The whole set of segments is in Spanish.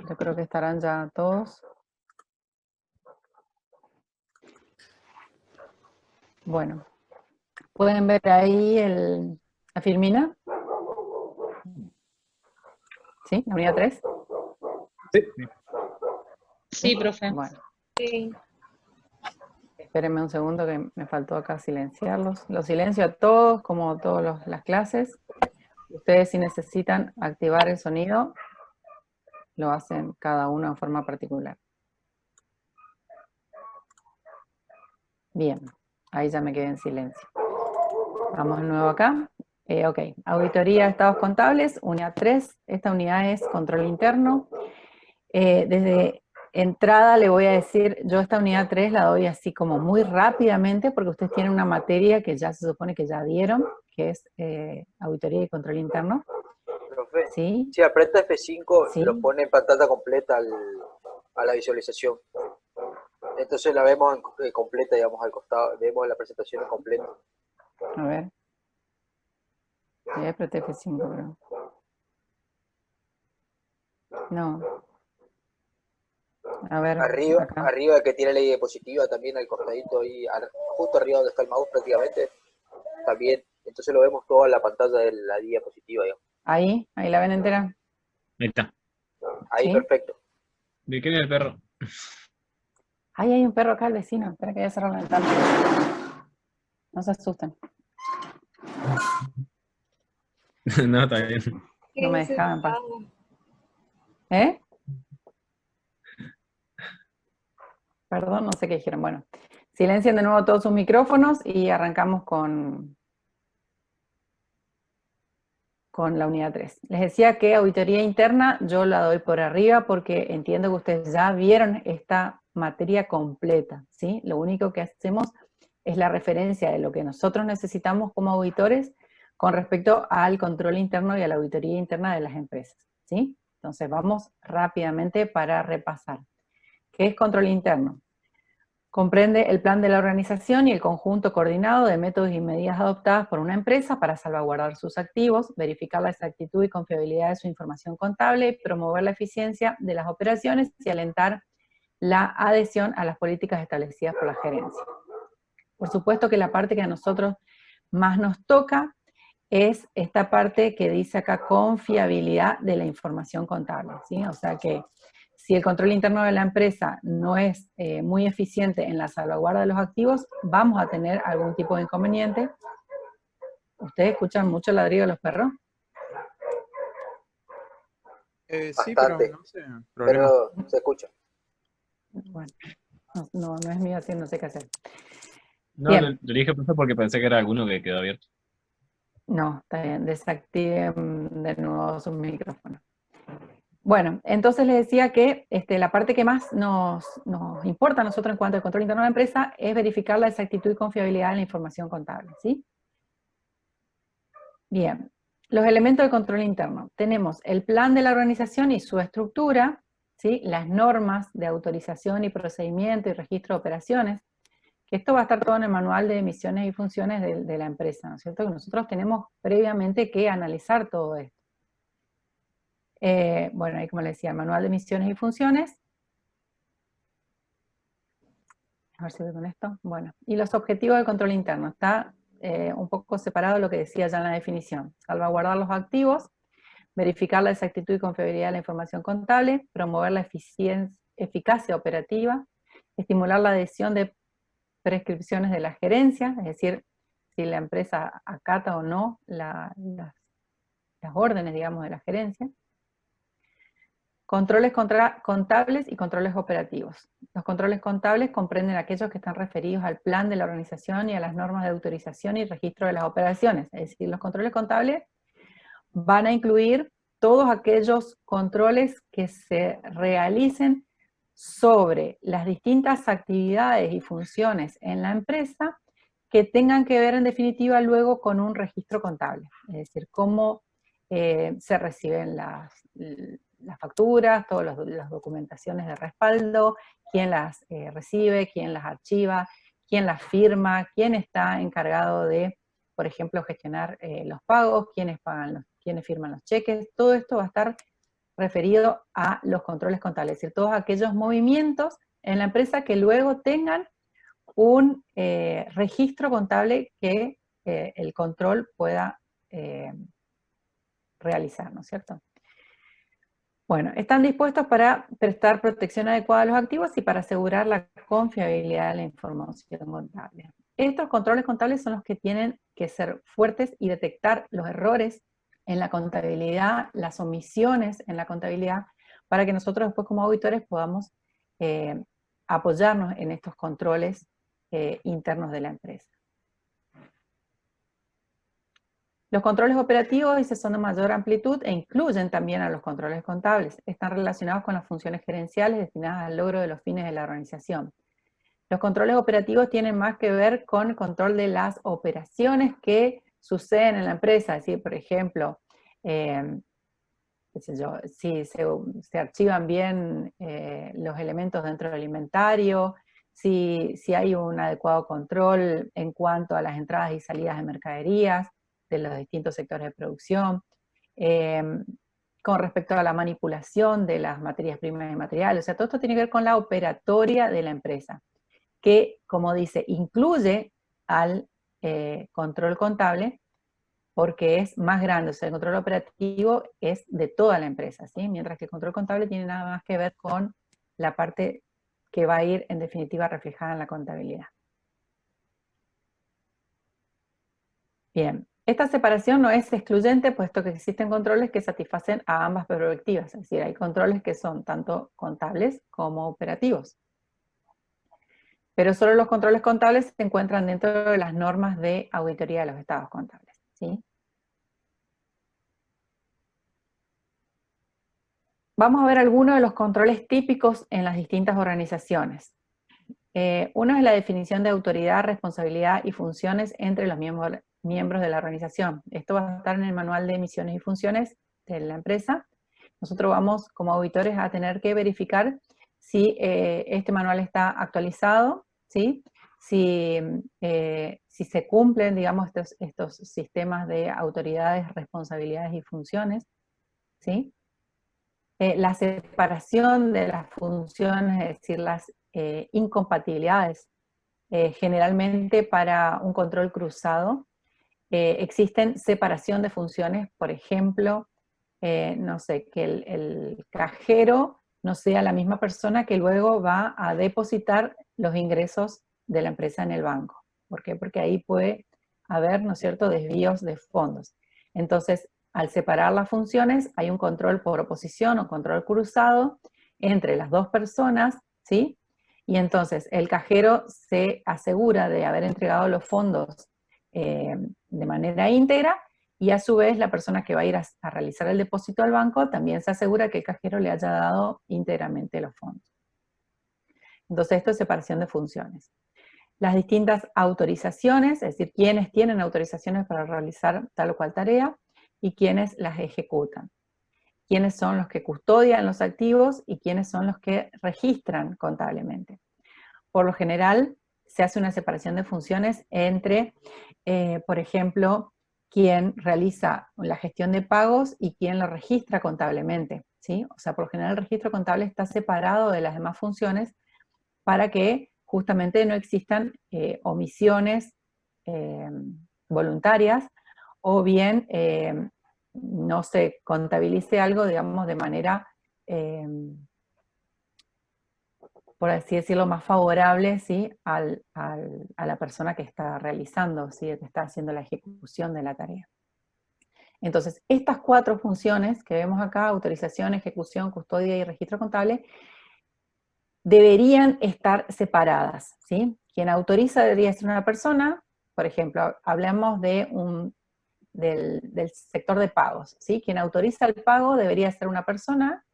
Yo creo que estarán ya todos. Bueno, ¿pueden ver ahí la filmina? ¿Sí? ¿La unidad 3? Sí. Sí, profe. Bueno, Sí. espérenme un segundo que me faltó acá silenciarlos. Los silencio a todos, como todas las clases. Ustedes, si necesitan activar el sonido, lo hacen cada uno en forma particular. Bien, ahí ya me quedé en silencio. Vamos de nuevo acá. Ok, auditoría de estados contables, unidad 3. Esta unidad es control interno. Desde entrada le voy a decir, yo esta unidad 3 la doy así como muy rápidamente porque ustedes tienen una materia que ya se supone que ya dieron, que es auditoría y control interno. Profe, ¿Sí? si aprieta F5, ¿Sí? lo pone en pantalla completa a la visualización. Entonces la vemos completa, digamos, al costado. Vemos la presentación en completa. A ver. Voy a apretar F5, pero... No. A ver, acá. Arriba que tiene la diapositiva también al costadito, ahí, justo arriba donde está el mouse prácticamente, también. Entonces lo vemos todo en la pantalla de la diapositiva, digamos. Ahí la ven entera. Ahí está. Ahí, ¿Sí? Perfecto. ¿De qué viene el perro? Ahí hay un perro acá, el vecino. Espera que voy a cerrar la ventana. No se asusten. No, está bien. No me dejaban en paz. ¿Eh? Perdón, no sé qué dijeron. Bueno, silencien de nuevo todos sus micrófonos y arrancamos con la unidad 3. Les decía que auditoría interna yo la doy por arriba porque entiendo que ustedes ya vieron esta materia completa, ¿sí? Lo único que hacemos es la referencia de lo que nosotros necesitamos como auditores con respecto al control interno y a la auditoría interna de las empresas, ¿sí? Entonces vamos rápidamente para repasar. ¿Qué es control interno? Comprende el plan de la organización y el conjunto coordinado de métodos y medidas adoptadas por una empresa para salvaguardar sus activos, verificar la exactitud y confiabilidad de su información contable, promover la eficiencia de las operaciones y alentar la adhesión a las políticas establecidas por la gerencia. Por supuesto que la parte que a nosotros más nos toca es esta parte que dice acá confiabilidad de la información contable, ¿sí? O sea que si el control interno de la empresa no es muy eficiente en la salvaguarda de los activos, vamos a tener algún tipo de inconveniente. ¿Ustedes escuchan mucho el ladrido de los perros? Sí, pero Bastante, no sé, problema. pero se escucha. Bueno, no es mío, así no sé qué hacer. No, Bien. lo dije profe porque pensé que era alguno que quedó abierto. No, está bien, desactiven de nuevo sus micrófonos. Bueno, entonces les decía que la parte que más nos importa a nosotros en cuanto al control interno de la empresa es verificar la exactitud y confiabilidad de la información contable, ¿sí? Bien, los elementos de control interno. Tenemos el plan de la organización y su estructura, ¿sí? Las normas de autorización y procedimiento y registro de operaciones, que esto va a estar todo en el manual de misiones y funciones de la empresa, ¿no es cierto? Que nosotros tenemos previamente que analizar todo esto. Bueno, ahí como les decía, el manual de misiones y funciones. A ver si voy con esto. Bueno, y los objetivos del control interno. Está un poco separado de lo que decía ya en la definición. Salvaguardar los activos, verificar la exactitud y confiabilidad de la información contable, promover la eficacia operativa, estimular la adhesión de prescripciones de la gerencia, es decir, si la empresa acata o no las órdenes, digamos, de la gerencia. Controles contables y controles operativos. Los controles contables comprenden aquellos que están referidos al plan de la organización y a las normas de autorización y registro de las operaciones. Es decir, los controles contables van a incluir todos aquellos controles que se realicen sobre las distintas actividades y funciones en la empresa que tengan que ver en definitiva luego con un registro contable. Es decir, cómo se reciben las facturas, todas las documentaciones de respaldo, quién las recibe, quién las archiva, quién las firma, quién está encargado de, por ejemplo, gestionar los pagos, quiénes firman los cheques. Todo esto va a estar referido a los controles contables, es decir, todos aquellos movimientos en la empresa que luego tengan un registro contable que el control pueda realizar, ¿no es cierto? Bueno, están dispuestos para prestar protección adecuada a los activos y para asegurar la confiabilidad de la información contable. Estos controles contables son los que tienen que ser fuertes y detectar los errores en la contabilidad, las omisiones en la contabilidad, para que nosotros después como auditores podamos apoyarnos en estos controles internos de la empresa. Los controles operativos son de mayor amplitud e incluyen también a los controles contables. Están relacionados con las funciones gerenciales destinadas al logro de los fines de la organización. Los controles operativos tienen más que ver con el control de las operaciones que suceden en la empresa. Es decir, por ejemplo, si se archivan bien los elementos dentro del inventario, si hay un adecuado control en cuanto a las entradas y salidas de mercaderías, de los distintos sectores de producción, con respecto a la manipulación de las materias primas y materiales. O sea, todo esto tiene que ver con la operatoria de la empresa, que, como dice, incluye al control contable, porque es más grande. O sea, el control operativo es de toda la empresa, ¿sí? Mientras que el control contable tiene nada más que ver con la parte que va a ir, en definitiva, reflejada en la contabilidad. Bien. Esta separación no es excluyente, puesto que existen controles que satisfacen a ambas perspectivas, es decir, hay controles que son tanto contables como operativos. Pero solo los controles contables se encuentran dentro de las normas de auditoría de los estados contables, ¿sí? Vamos a ver algunos de los controles típicos en las distintas organizaciones. Uno es la definición de autoridad, responsabilidad y funciones entre los miembros de la organización. Esto va a estar en el manual de misiones y funciones de la empresa. Nosotros vamos como auditores a tener que verificar si este manual está actualizado, ¿sí? Si se cumplen, digamos, estos sistemas de autoridades, responsabilidades y funciones, ¿sí? La separación de las funciones, es decir, las incompatibilidades, generalmente para un control cruzado, existen separación de funciones, por ejemplo, no sé, que el cajero no sea la misma persona que luego va a depositar los ingresos de la empresa en el banco. ¿Por qué? Porque ahí puede haber, ¿no es cierto?, desvíos de fondos. Entonces, al separar las funciones, hay un control por oposición o control cruzado entre las dos personas, ¿sí? Y entonces el cajero se asegura de haber entregado los fondos de manera íntegra, y a su vez la persona que va a ir a realizar el depósito al banco también se asegura que el cajero le haya dado íntegramente los fondos. Entonces esto es separación de funciones. Las distintas autorizaciones, es decir, quiénes tienen autorizaciones para realizar tal o cual tarea y quiénes las ejecutan. Quiénes son los que custodian los activos y quiénes son los que registran contablemente. Por lo general, se hace una separación de funciones entre, por ejemplo, quien realiza la gestión de pagos y quien lo registra contablemente, ¿sí? O sea, por lo general el registro contable está separado de las demás funciones para que justamente no existan omisiones voluntarias, o bien no se contabilice algo, digamos, de manera, por así decirlo, más favorable, ¿sí?, a la persona que está realizando, ¿sí?, que está haciendo la ejecución de la tarea. Entonces, estas 4 funciones que vemos acá, autorización, ejecución, custodia y registro contable, deberían estar separadas, ¿sí? Quien autoriza debería ser una persona, por ejemplo, hablamos del sector de pagos, ¿sí? Quien autoriza el pago debería ser una persona,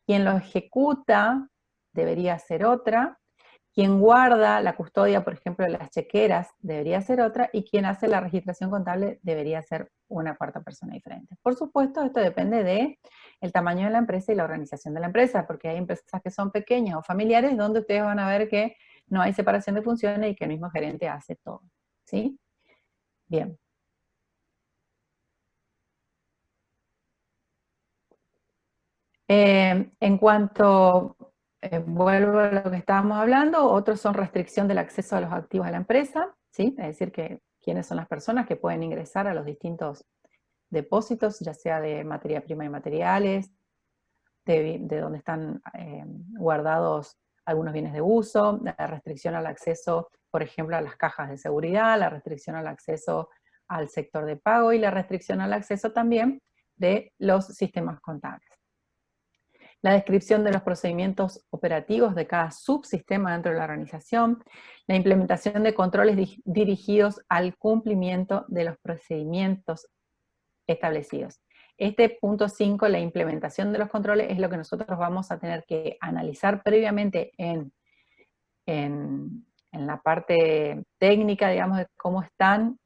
quien lo ejecuta debería ser otra, quien guarda la custodia, por ejemplo, de las chequeras debería ser otra, y quien hace la registración contable debería ser una cuarta persona diferente. Por supuesto, esto depende del tamaño de la empresa y la organización de la empresa, porque hay empresas que son pequeñas o familiares donde ustedes van a ver que no hay separación de funciones y que el mismo gerente hace todo, ¿sí? Bien. En cuanto, vuelvo a lo que estábamos hablando, otros son restricción del acceso a los activos de la empresa, ¿sí? Es decir, que quiénes son las personas que pueden ingresar a los distintos depósitos, ya sea de materia prima y materiales, de donde están guardados algunos bienes de uso, la restricción al acceso, por ejemplo, a las cajas de seguridad, la restricción al acceso al sector de pago y la restricción al acceso también de los sistemas contables. La descripción de los procedimientos operativos de cada subsistema dentro de la organización, la implementación de controles dirigidos al cumplimiento de los procedimientos establecidos. Este punto 5, la implementación de los controles, es lo que nosotros vamos a tener que analizar previamente en la parte técnica, digamos, de cómo están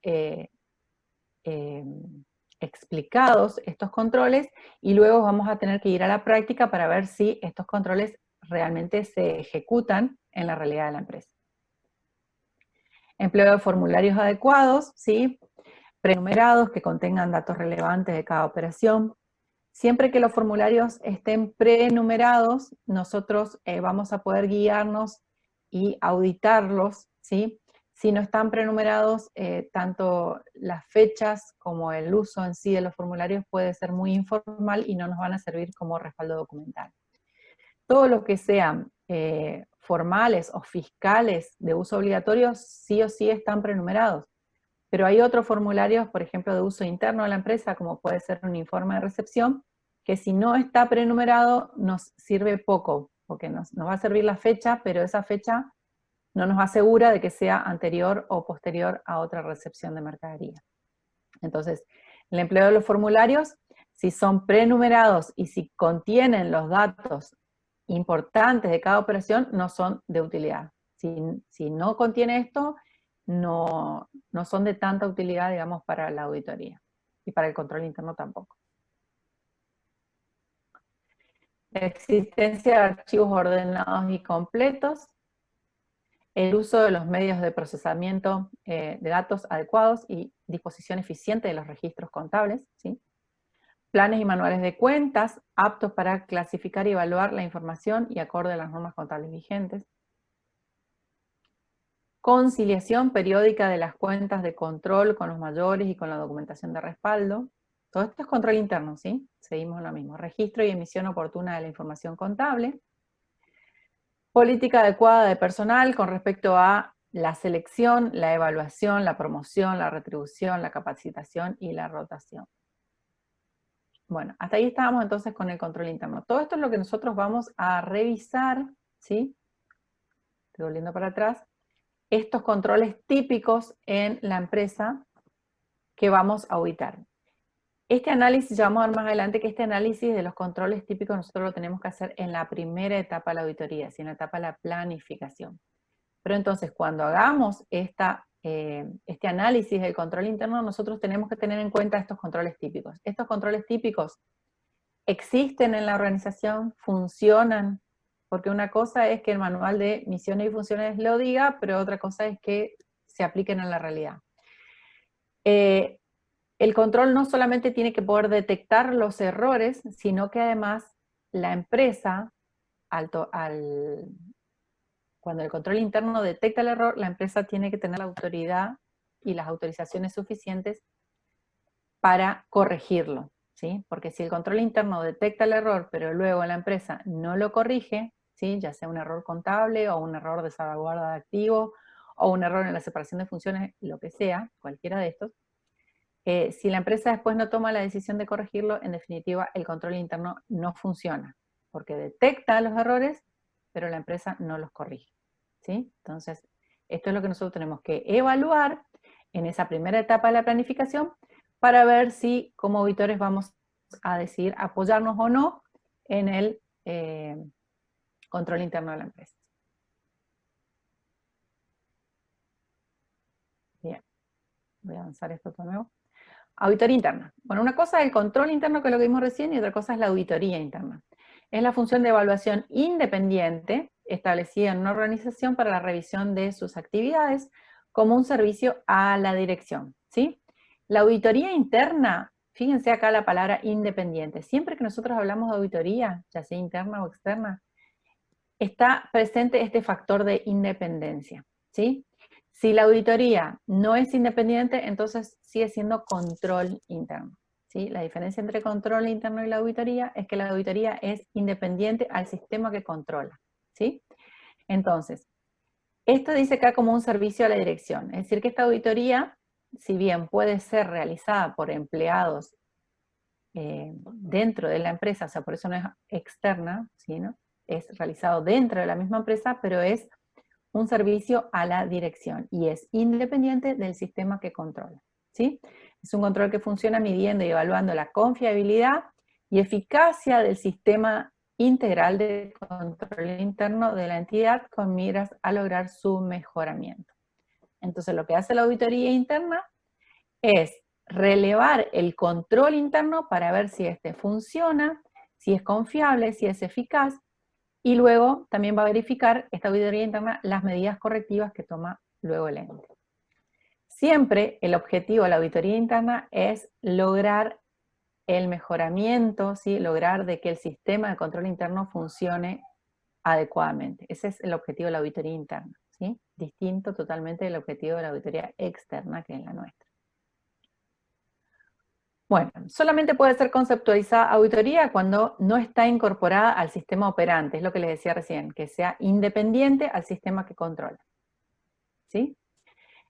explicados estos controles, y luego vamos a tener que ir a la práctica para ver si estos controles realmente se ejecutan en la realidad de la empresa. Empleo de formularios adecuados, ¿sí? Prenumerados que contengan datos relevantes de cada operación. Siempre que los formularios estén prenumerados, nosotros vamos a poder guiarnos y auditarlos, ¿sí? Si no están prenumerados, tanto las fechas como el uso en sí de los formularios puede ser muy informal y no nos van a servir como respaldo documental. Todo lo que sean formales o fiscales de uso obligatorio, sí o sí están prenumerados. Pero hay otros formularios, por ejemplo, de uso interno de la empresa, como puede ser un informe de recepción, que si no está prenumerado nos sirve poco, porque nos va a servir la fecha, pero esa fecha no nos asegura de que sea anterior o posterior a otra recepción de mercadería. Entonces, el empleo de los formularios, si son prenumerados y si contienen los datos importantes de cada operación, no son de utilidad. Si no contiene esto, no son de tanta utilidad, digamos, para la auditoría. Y para el control interno tampoco. La existencia de archivos ordenados y completos. El uso de los medios de procesamiento de datos adecuados y disposición eficiente de los registros contables, ¿sí? Planes y manuales de cuentas aptos para clasificar y evaluar la información y acorde a las normas contables vigentes. Conciliación periódica de las cuentas de control con los mayores y con la documentación de respaldo. Todo esto es control interno, ¿sí? Seguimos lo mismo. Registro y emisión oportuna de la información contable. Política adecuada de personal con respecto a la selección, la evaluación, la promoción, la retribución, la capacitación y la rotación. Bueno, hasta ahí estábamos entonces con el control interno. Todo esto es lo que nosotros vamos a revisar, ¿sí? Estoy volviendo para atrás. Estos controles típicos en la empresa que vamos a auditar. Este análisis, ya vamos a ver más adelante que este análisis de los controles típicos nosotros lo tenemos que hacer en la primera etapa de la auditoría, en la etapa de la planificación. Pero entonces, cuando hagamos este análisis del control interno, nosotros tenemos que tener en cuenta estos controles típicos. Estos controles típicos existen en la organización, funcionan, porque una cosa es que el manual de misiones y funciones lo diga, pero otra cosa es que se apliquen en la realidad. El control no solamente tiene que poder detectar los errores, sino que además la empresa, cuando el control interno detecta el error, la empresa tiene que tener la autoridad y las autorizaciones suficientes para corregirlo, ¿sí? Porque si el control interno detecta el error, pero luego la empresa no lo corrige, ¿sí? Ya sea un error contable o un error de salvaguarda de activos o un error en la separación de funciones, lo que sea, cualquiera de estos, si la empresa después no toma la decisión de corregirlo, en definitiva el control interno no funciona, porque detecta los errores, pero la empresa no los corrige, ¿sí? Entonces, esto es lo que nosotros tenemos que evaluar en esa primera etapa de la planificación para ver si como auditores vamos a decidir apoyarnos o no en el control interno de la empresa. Bien, voy a avanzar esto de nuevo. Auditoría interna. Bueno, una cosa es el control interno, que es lo que vimos recién, y otra cosa es la auditoría interna. Es la función de evaluación independiente establecida en una organización para la revisión de sus actividades como un servicio a la dirección, ¿sí? La auditoría interna Fíjense acá la palabra independiente. Siempre que nosotros hablamos de auditoría, ya sea interna o externa, está presente este factor de independencia, ¿sí? Si la auditoría no es independiente, entonces sigue siendo control interno, ¿sí? La diferencia entre control interno y la auditoría es que la auditoría es independiente al sistema que controla, ¿sí? Entonces, esto dice acá como un servicio a la dirección, es decir que esta auditoría, si bien puede ser realizada por empleados dentro de la empresa, o sea, por eso no es externa, ¿sí, no? Es realizado dentro de la misma empresa, pero es un servicio a la dirección y es independiente del sistema que controla, ¿sí? Es un control que funciona midiendo y evaluando la confiabilidad y eficacia del sistema integral de control interno de la entidad con miras a lograr su mejoramiento. Entonces, lo que hace la auditoría interna es relevar el control interno para ver si este funciona, si es confiable, si es eficaz, y luego también va a verificar esta auditoría interna las medidas correctivas que toma luego el ente. Siempre el objetivo de la auditoría interna es lograr el mejoramiento, ¿sí? Lograr de que el sistema de control interno funcione adecuadamente. Ese es el objetivo de la auditoría interna, ¿sí? Distinto totalmente del objetivo de la auditoría externa, que es la nuestra. Bueno, solamente puede ser conceptualizada auditoría cuando no está incorporada al sistema operante, es lo que les decía recién, que sea independiente al sistema que controla, ¿sí?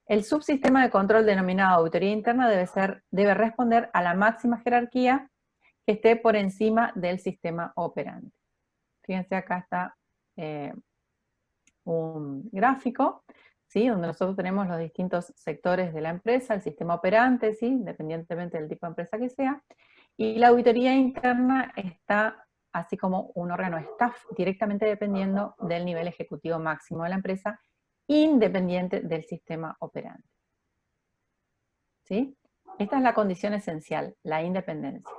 El subsistema de control denominado auditoría interna debe responder a la máxima jerarquía que esté por encima del sistema operante. Fíjense, acá está un gráfico, ¿sí? Donde nosotros tenemos los distintos sectores de la empresa, el sistema operante, ¿sí? Independientemente del tipo de empresa que sea, y la auditoría interna está, así como un órgano staff, directamente dependiendo del nivel ejecutivo máximo de la empresa, independiente del sistema operante. ¿Sí? Esta es la condición esencial, la independencia,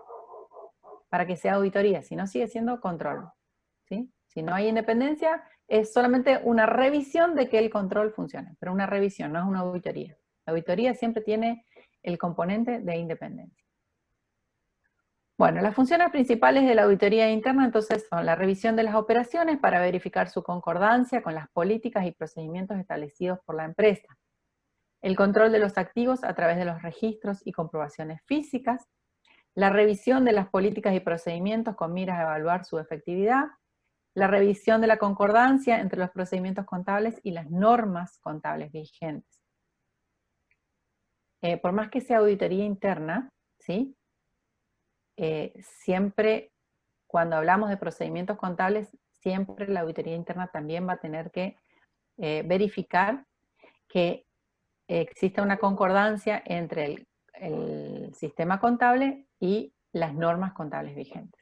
para que sea auditoría, si no sigue siendo control, ¿sí? Si no hay independencia, es solamente una revisión de que el control funcione, pero una revisión, no es una auditoría. La auditoría siempre tiene el componente de independencia. Bueno, las funciones principales de la auditoría interna entonces son la revisión de las operaciones para verificar su concordancia con las políticas y procedimientos establecidos por la empresa, el control de los activos a través de los registros y comprobaciones físicas, la revisión de las políticas y procedimientos con miras a evaluar su efectividad, la revisión de la concordancia entre los procedimientos contables y las normas contables vigentes. Por más que sea auditoría interna, ¿sí? Siempre, cuando hablamos de procedimientos contables, siempre la auditoría interna también va a tener que verificar que exista una concordancia entre el sistema contable y las normas contables vigentes,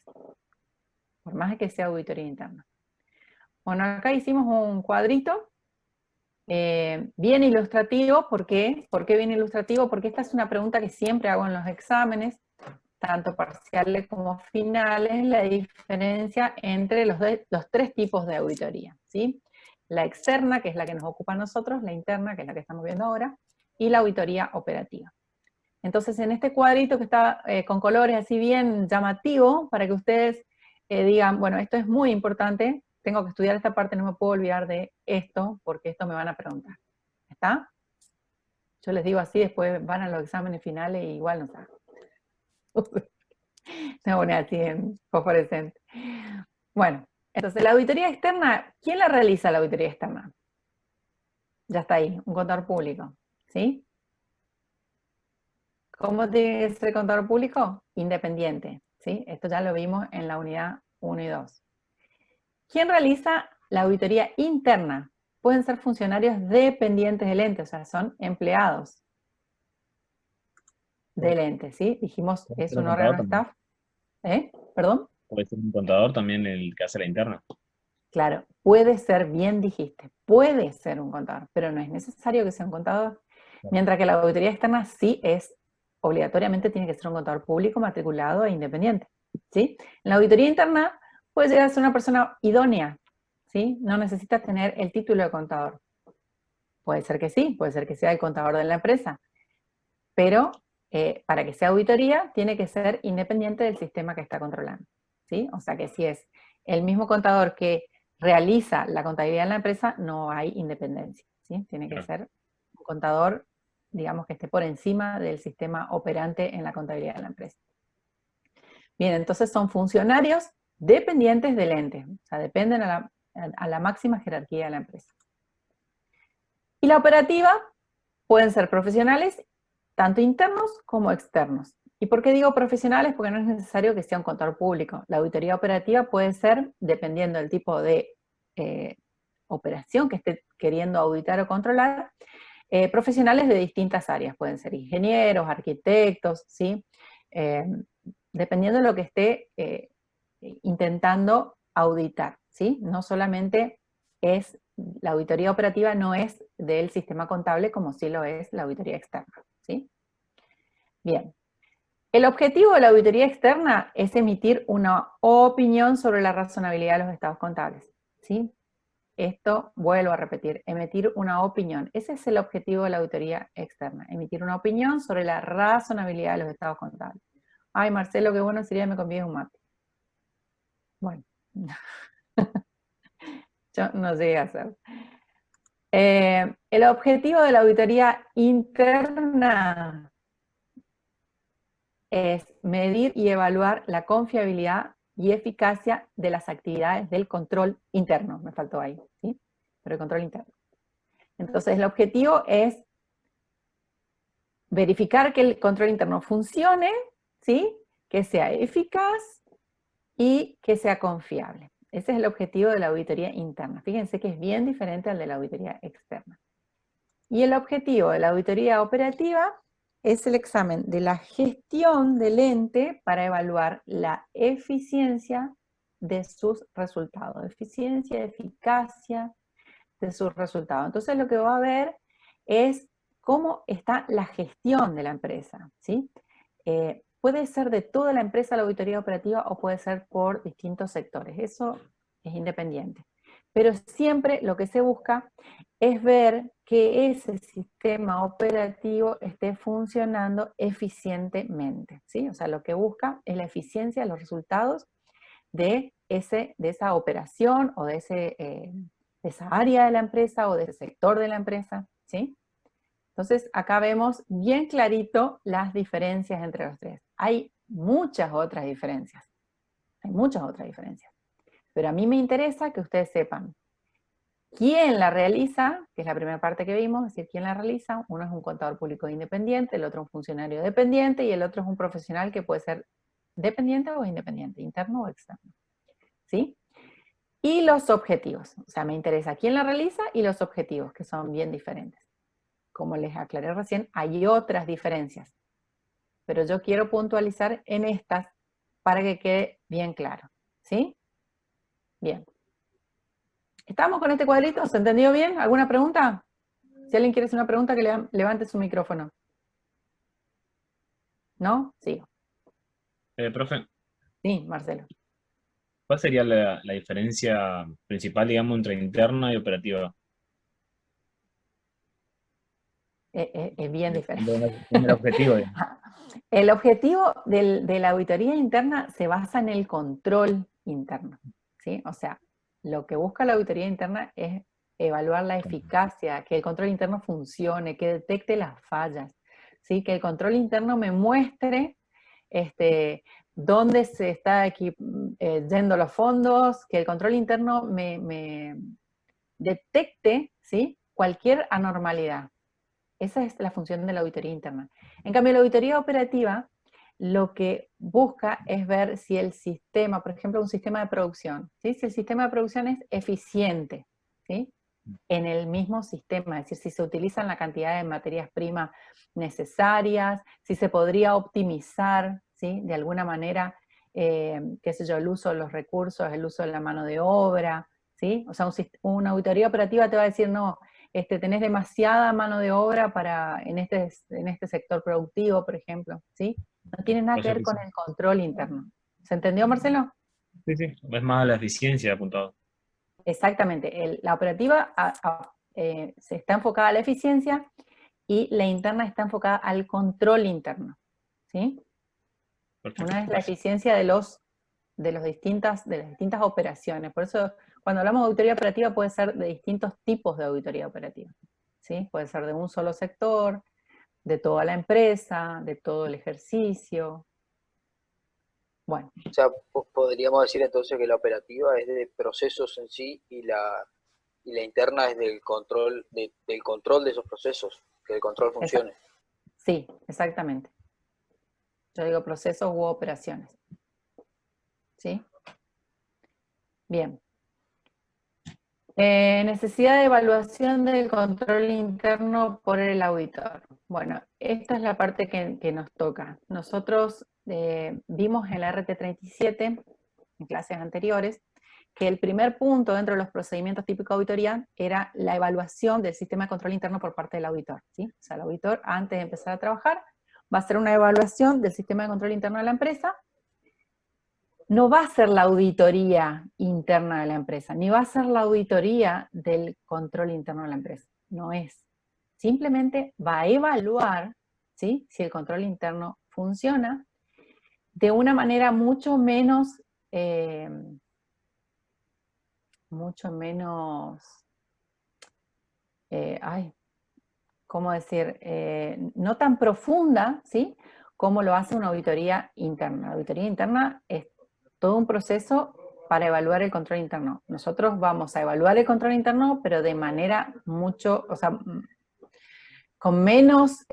por más que sea auditoría interna. Bueno, acá hicimos un cuadrito bien ilustrativo. ¿Por qué? ¿Por qué bien ilustrativo? Porque esta es una pregunta que siempre hago en los exámenes, tanto parciales como finales, la diferencia entre los tres tipos de auditoría, ¿sí? La externa, que es la que nos ocupa a nosotros, la interna, que es la que estamos viendo ahora, y la auditoría operativa. Entonces, en este cuadrito que está con colores así bien llamativo, para que ustedes digan, bueno, esto es muy importante, tengo que estudiar esta parte, no me puedo olvidar de esto, porque esto me van a preguntar. ¿Está? Yo les digo así, después van a los exámenes finales y igual no saben. Me pone así en fosforescente. Bueno, entonces la auditoría externa, ¿quién la realiza la auditoría externa? Ya está ahí, un contador público, ¿sí? ¿Cómo tiene que ser el contador público? Independiente, ¿sí? Esto ya lo vimos en la unidad 1 y 2. ¿Quién realiza la auditoría interna? Pueden ser funcionarios dependientes del ente, o sea, son empleados del ente, ¿sí? Dijimos, es un órgano staff. ¿Perdón? Puede ser un contador también el que hace la interna. Claro, puede ser, bien dijiste, puede ser un contador, pero no es necesario que sea un contador. Mientras que la auditoría externa sí es, obligatoriamente tiene que ser un contador público, matriculado e independiente, ¿sí? En la auditoría interna puede llegar a ser una persona idónea, ¿sí? No necesitas tener el título de contador. Puede ser que sí, puede ser que sea el contador de la empresa, pero para que sea auditoría, tiene que ser independiente del sistema que está controlando, ¿sí? O sea que si es el mismo contador que realiza la contabilidad en la empresa, no hay independencia, ¿sí? Tiene que ser un contador, digamos, que esté por encima del sistema operante en la contabilidad de la empresa. Bien, entonces son funcionarios dependientes del ente, o sea, dependen a la máxima jerarquía de la empresa. Y la operativa pueden ser profesionales, tanto internos como externos. ¿Y por qué digo profesionales? Porque no es necesario que sea un contador público. La auditoría operativa puede ser, dependiendo del tipo de operación que esté queriendo auditar o controlar, profesionales de distintas áreas. Pueden ser ingenieros, arquitectos, ¿sí? Dependiendo de lo que esté intentando auditar, ¿sí? No solamente es, la auditoría operativa no es del sistema contable como sí lo es la auditoría externa, ¿sí? Bien. El objetivo de la auditoría externa es emitir una opinión sobre la razonabilidad de los estados contables, ¿sí? Esto, vuelvo a repetir, emitir una opinión. Ese es el objetivo de la auditoría externa, emitir una opinión sobre la razonabilidad de los estados contables. Ay, Marcelo, qué bueno sería que me convides un mate. Bueno, yo no llegué a hacerlo. El objetivo de la auditoría interna es medir y evaluar la confiabilidad y eficacia de las actividades del control interno. Me faltó ahí, ¿sí? Pero el control interno. Entonces, el objetivo es verificar que el control interno funcione, ¿sí? Que sea eficaz y que sea confiable. Ese es el objetivo de la auditoría interna. Fíjense que es bien diferente al de la auditoría externa. Y el objetivo de la auditoría operativa es el examen de la gestión del ente para evaluar la eficiencia de sus resultados. Eficiencia, eficacia de sus resultados. Entonces lo que va a ver es cómo está la gestión de la empresa, ¿sí? Puede ser de toda la empresa la auditoría operativa o puede ser por distintos sectores. Eso es independiente. Pero siempre lo que se busca es ver que ese sistema operativo esté funcionando eficientemente, ¿sí? O sea, lo que busca es la eficiencia de los resultados de esa operación o de esa área de la empresa o de ese sector de la empresa, ¿sí? Entonces, acá vemos bien clarito las diferencias entre los tres. Hay muchas otras diferencias, pero a mí me interesa que ustedes sepan quién la realiza, que es la primera parte que vimos, es decir, quién la realiza. Uno es un contador público independiente, el otro un funcionario dependiente, y el otro es un profesional que puede ser dependiente o independiente, interno o externo, ¿sí? Y los objetivos, o sea, me interesa quién la realiza y los objetivos, que son bien diferentes. Como les aclaré recién, hay otras diferencias, pero yo quiero puntualizar en estas para que quede bien claro, ¿sí? Bien. ¿Estamos con este cuadrito? ¿Se entendió bien? ¿Alguna pregunta? Si alguien quiere hacer una pregunta, que levante su micrófono. ¿No? Sí. Profe, Sí, Marcelo. ¿cuál sería la diferencia principal, digamos, entre interna y operativa? Es bien diferente. En el objetivo, digamos. El objetivo de la auditoría interna se basa en el control interno, ¿sí? O sea, lo que busca la auditoría interna es evaluar la eficacia, que el control interno funcione, que detecte las fallas, ¿sí? Que el control interno me muestre dónde se está yendo los fondos, que el control interno me detecte, ¿sí? Cualquier anormalidad. Esa es la función de la auditoría interna. En cambio, la auditoría operativa lo que busca es ver si el sistema, por ejemplo, un sistema de producción, ¿sí? Si el sistema de producción es eficiente, ¿sí? En el mismo sistema, es decir, si se utilizan la cantidad de materias primas necesarias, si se podría optimizar, ¿sí? De alguna manera, qué sé yo, el uso de los recursos, el uso de la mano de obra, ¿sí? O sea, una auditoría operativa te va a decir, no, tenés demasiada mano de obra en este sector productivo, por ejemplo, ¿sí? No tiene nada que ver con el control interno. ¿Se entendió, Marcelo? Sí, sí. Es más a la eficiencia apuntado. Exactamente. La operativa se está enfocada a la eficiencia y la interna está enfocada al control interno, ¿sí? Perfecto. Una es la eficiencia de las distintas operaciones. Por eso, cuando hablamos de auditoría operativa, puede ser de distintos tipos de auditoría operativa, ¿sí? Puede ser de un solo sector, de toda la empresa, de todo el ejercicio. Bueno. O sea, podríamos decir entonces que la operativa es de procesos en sí y la interna es del control de esos procesos, que el control funcione. Sí, exactamente. Yo digo procesos u operaciones. ¿Sí? Bien. Necesidad de evaluación del control interno por el auditor. Bueno, esta es la parte que nos toca. Nosotros vimos en la RT37, en clases anteriores, que el primer punto dentro de los procedimientos típicos de auditoría era la evaluación del sistema de control interno por parte del auditor, ¿sí? O sea, el auditor, antes de empezar a trabajar, va a hacer una evaluación del sistema de control interno de la empresa. No va a ser la auditoría interna de la empresa, ni va a ser la auditoría del control interno de la empresa. No es. Simplemente va a evaluar, ¿sí?, si el control interno funciona de una manera mucho menos, ¿cómo decir? No tan profunda, ¿sí?, como lo hace una auditoría interna. La auditoría interna es todo un proceso para evaluar el control interno. Nosotros vamos a evaluar el control interno, pero de manera con menos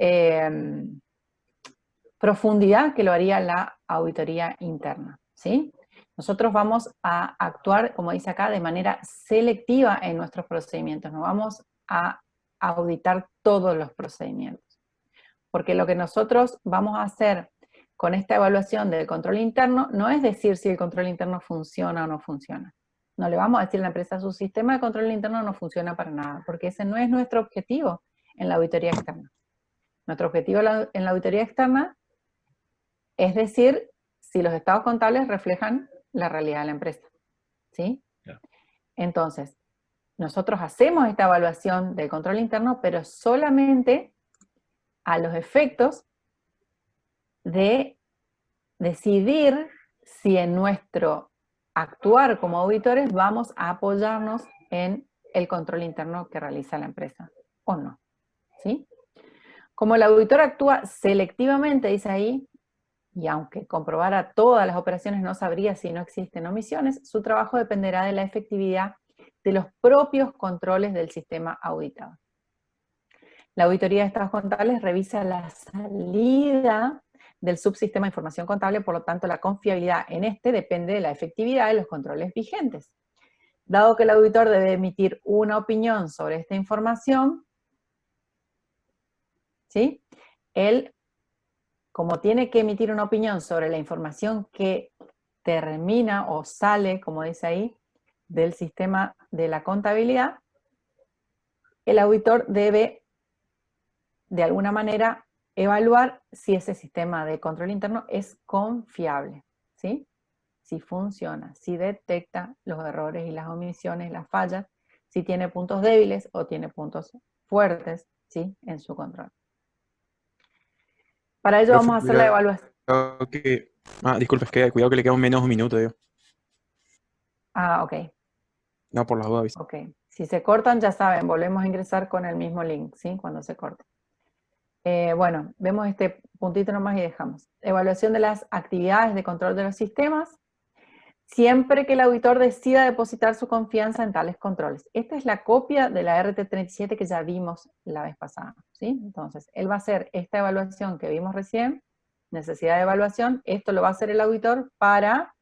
profundidad que lo haría la auditoría interna, ¿sí? Nosotros vamos a actuar, como dice acá, de manera selectiva en nuestros procedimientos. No vamos a auditar todos los procedimientos. Porque lo que nosotros vamos a hacer con esta evaluación del control interno no es decir si el control interno funciona o no funciona. No le vamos a decir a la empresa, su sistema de control interno no funciona para nada, porque ese no es nuestro objetivo en la auditoría externa. Nuestro objetivo en la auditoría externa es decir si los estados contables reflejan la realidad de la empresa, ¿sí? Claro. Entonces, nosotros hacemos esta evaluación del control interno, pero solamente a los efectos de decidir si en nuestro actuar como auditores vamos a apoyarnos en el control interno que realiza la empresa, o no, ¿sí? Como el auditor actúa selectivamente, dice ahí, y aunque comprobara todas las operaciones no sabría si no existen omisiones, su trabajo dependerá de la efectividad de los propios controles del sistema auditado. La auditoría de estados contables revisa la salida del subsistema de información contable, por lo tanto la confiabilidad en este depende de la efectividad de los controles vigentes. Dado que el auditor debe emitir una opinión sobre esta información, ¿sí?, él, como tiene que emitir una opinión sobre la información que termina o sale, como dice ahí, del sistema de la contabilidad, el auditor debe, de alguna manera, evaluar si ese sistema de control interno es confiable, ¿sí? Si funciona, si detecta los errores y las omisiones, las fallas, si tiene puntos débiles o tiene puntos fuertes, ¿sí?, en su control. Para ello vamos a hacer la evaluación. Disculpe, es que cuidado que le queda menos de un minuto, digo. Ok. No, por las dudas. Ok. Si se cortan, ya saben, volvemos a ingresar con el mismo link, ¿sí?, cuando se corte. Bueno, vemos este puntito nomás y dejamos. Evaluación de las actividades de control de los sistemas, siempre que el auditor decida depositar su confianza en tales controles. Esta es la copia de la RT37 que ya vimos la vez pasada, ¿sí? Entonces, él va a hacer esta evaluación que vimos recién, necesidad de evaluación, esto lo va a hacer el auditor para,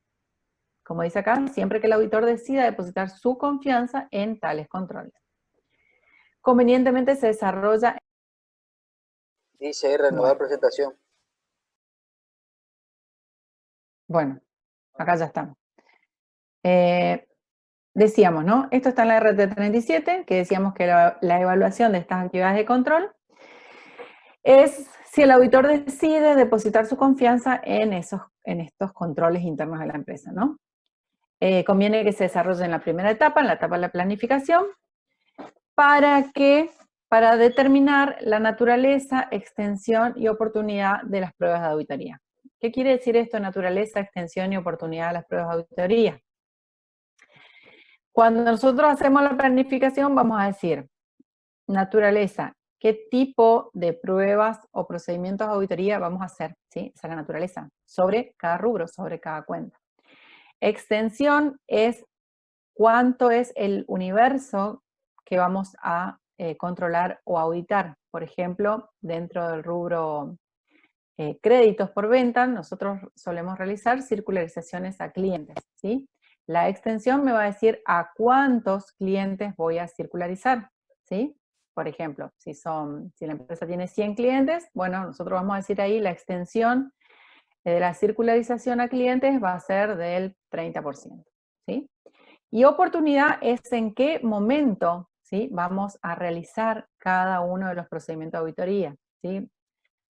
como dice acá, siempre que el auditor decida depositar su confianza en tales controles. Convenientemente se desarrolla... Dice renovar presentación. Bueno, acá ya estamos. Decíamos, ¿no? Esto está en la RT37, que decíamos que la evaluación de estas actividades de control es si el auditor decide depositar su confianza en estos controles internos de la empresa, ¿no? Conviene que se desarrolle en la primera etapa, en la etapa de la planificación, para para determinar la naturaleza, extensión y oportunidad de las pruebas de auditoría. ¿Qué quiere decir esto, naturaleza, extensión y oportunidad de las pruebas de auditoría? Cuando nosotros hacemos la planificación, vamos a decir, naturaleza, ¿qué tipo de pruebas o procedimientos de auditoría vamos a hacer? ¿Sí? Esa es la naturaleza, sobre cada rubro, sobre cada cuenta. Extensión es cuánto es el universo que vamos a controlar o auditar. Por ejemplo, dentro del rubro créditos por venta, nosotros solemos realizar circularizaciones a clientes, ¿sí? La extensión me va a decir a cuántos clientes voy a circularizar, ¿sí? Por ejemplo, si la empresa tiene 100 clientes, bueno, nosotros vamos a decir ahí la extensión de la circularización a clientes va a ser del 30%, ¿sí? Y oportunidad es en qué momento, ¿sí? Vamos a realizar cada uno de los procedimientos de auditoría, ¿sí?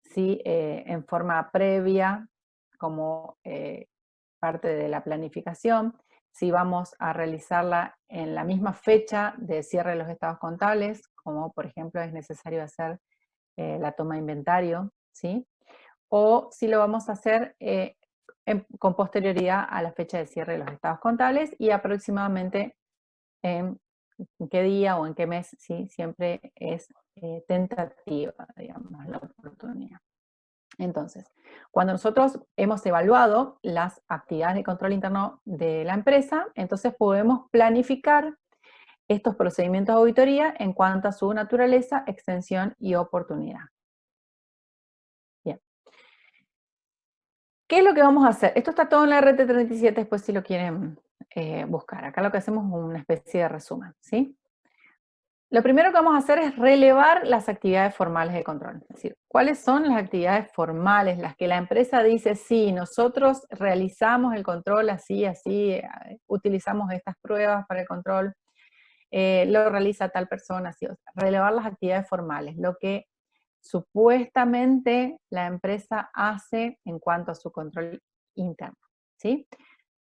Si en forma previa, como parte de la planificación, si vamos a realizarla en la misma fecha de cierre de los estados contables, como por ejemplo es necesario hacer la toma de inventario, ¿sí? O si lo vamos a hacer con posterioridad a la fecha de cierre de los estados contables y aproximadamente en qué día o en qué mes, ¿sí? Siempre es tentativa, digamos, la oportunidad. Entonces, cuando nosotros hemos evaluado las actividades de control interno de la empresa, entonces podemos planificar estos procedimientos de auditoría en cuanto a su naturaleza, extensión y oportunidad. Bien. ¿Qué es lo que vamos a hacer? Esto está todo en la RT37, después si lo quieren buscar. Acá lo que hacemos es una especie de resumen, ¿sí? Lo primero que vamos a hacer es relevar las actividades formales de control. Es decir, ¿cuáles son las actividades formales, las que la empresa dice, sí, nosotros realizamos el control así, así, utilizamos estas pruebas para el control, lo realiza tal persona, así? O sea, relevar las actividades formales, lo que supuestamente la empresa hace en cuanto a su control interno, ¿sí?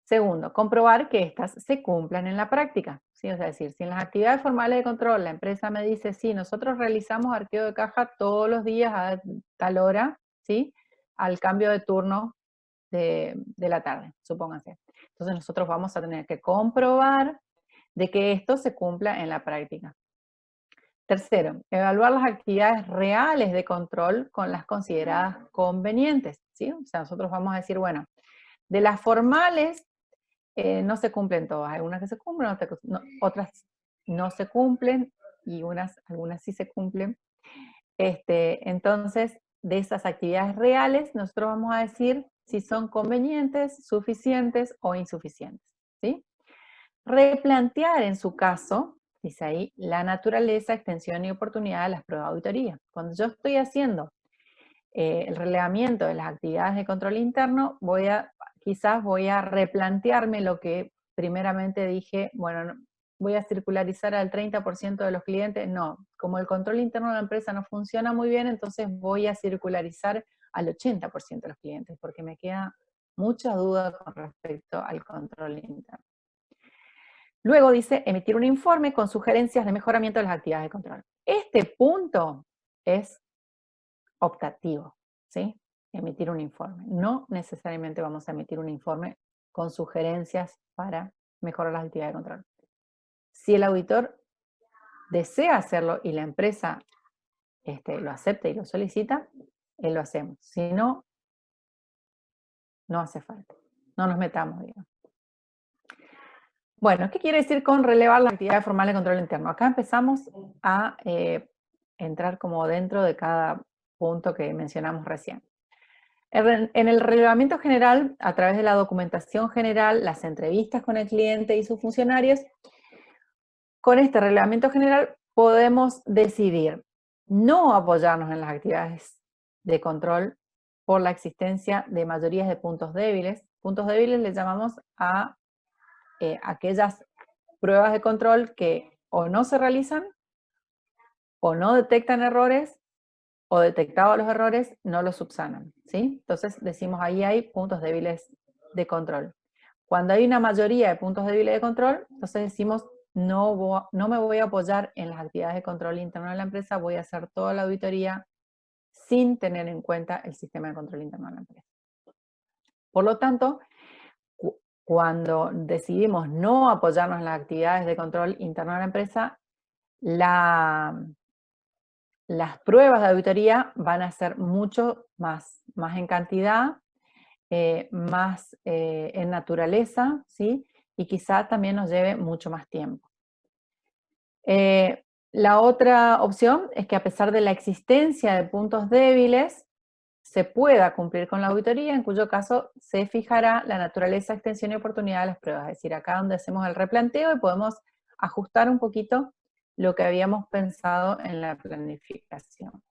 Segundo, comprobar que estas se cumplan en la práctica, ¿sí? Es decir, si en las actividades formales de control la empresa me dice, sí, nosotros realizamos arqueo de caja todos los días a tal hora, ¿sí? Al cambio de turno de la tarde, supónganse. Entonces nosotros vamos a tener que comprobar de que esto se cumpla en la práctica. Tercero, evaluar las actividades reales de control con las consideradas convenientes, ¿sí? O sea, nosotros vamos a decir, bueno, de las formales, no se cumplen todas, hay unas que se cumplen, otras no se cumplen, y algunas sí se cumplen. Entonces, de esas actividades reales, nosotros vamos a decir si son convenientes, suficientes o insuficientes, ¿sí? Replantear en su caso, dice ahí, la naturaleza, extensión y oportunidad de las pruebas de auditoría. Cuando yo estoy haciendo el relevamiento de las actividades de control interno, quizás voy a replantearme lo que primeramente dije, bueno, voy a circularizar al 30% de los clientes. No, como el control interno de la empresa no funciona muy bien, entonces voy a circularizar al 80% de los clientes, porque me queda mucha duda con respecto al control interno. Luego dice, emitir un informe con sugerencias de mejoramiento de las actividades de control. Este punto es optativo, ¿sí? Emitir un informe. No necesariamente vamos a emitir un informe con sugerencias para mejorar las actividades de control. Si el auditor desea hacerlo y la empresa lo acepta y lo solicita, lo hacemos. Si no, no hace falta. No nos metamos, digamos. Bueno, ¿qué quiere decir con relevar las actividades formales de control interno? Acá empezamos a entrar como dentro de cada punto que mencionamos recién. En el relevamiento general, a través de la documentación general, las entrevistas con el cliente y sus funcionarios, con este relevamiento general podemos decidir no apoyarnos en las actividades de control por la existencia de mayorías de puntos débiles. Puntos débiles le llamamos a aquellas pruebas de control que o no se realizan, o no detectan errores, o detectados los errores, no los subsanan, ¿sí? Entonces decimos ahí hay puntos débiles de control. Cuando hay una mayoría de puntos débiles de control, entonces decimos no me voy a apoyar en las actividades de control interno de la empresa, voy a hacer toda la auditoría sin tener en cuenta el sistema de control interno de la empresa. Por lo tanto, cuando decidimos no apoyarnos en las actividades de control interno de la empresa, las pruebas de auditoría van a ser mucho más en cantidad, más en naturaleza, ¿sí? Y quizá también nos lleve mucho más tiempo. La otra opción es que a pesar de la existencia de puntos débiles, se pueda cumplir con la auditoría, en cuyo caso se fijará la naturaleza, extensión y oportunidad de las pruebas. Es decir, acá donde hacemos el replanteo y podemos ajustar un poquito lo que habíamos pensado en la planificación.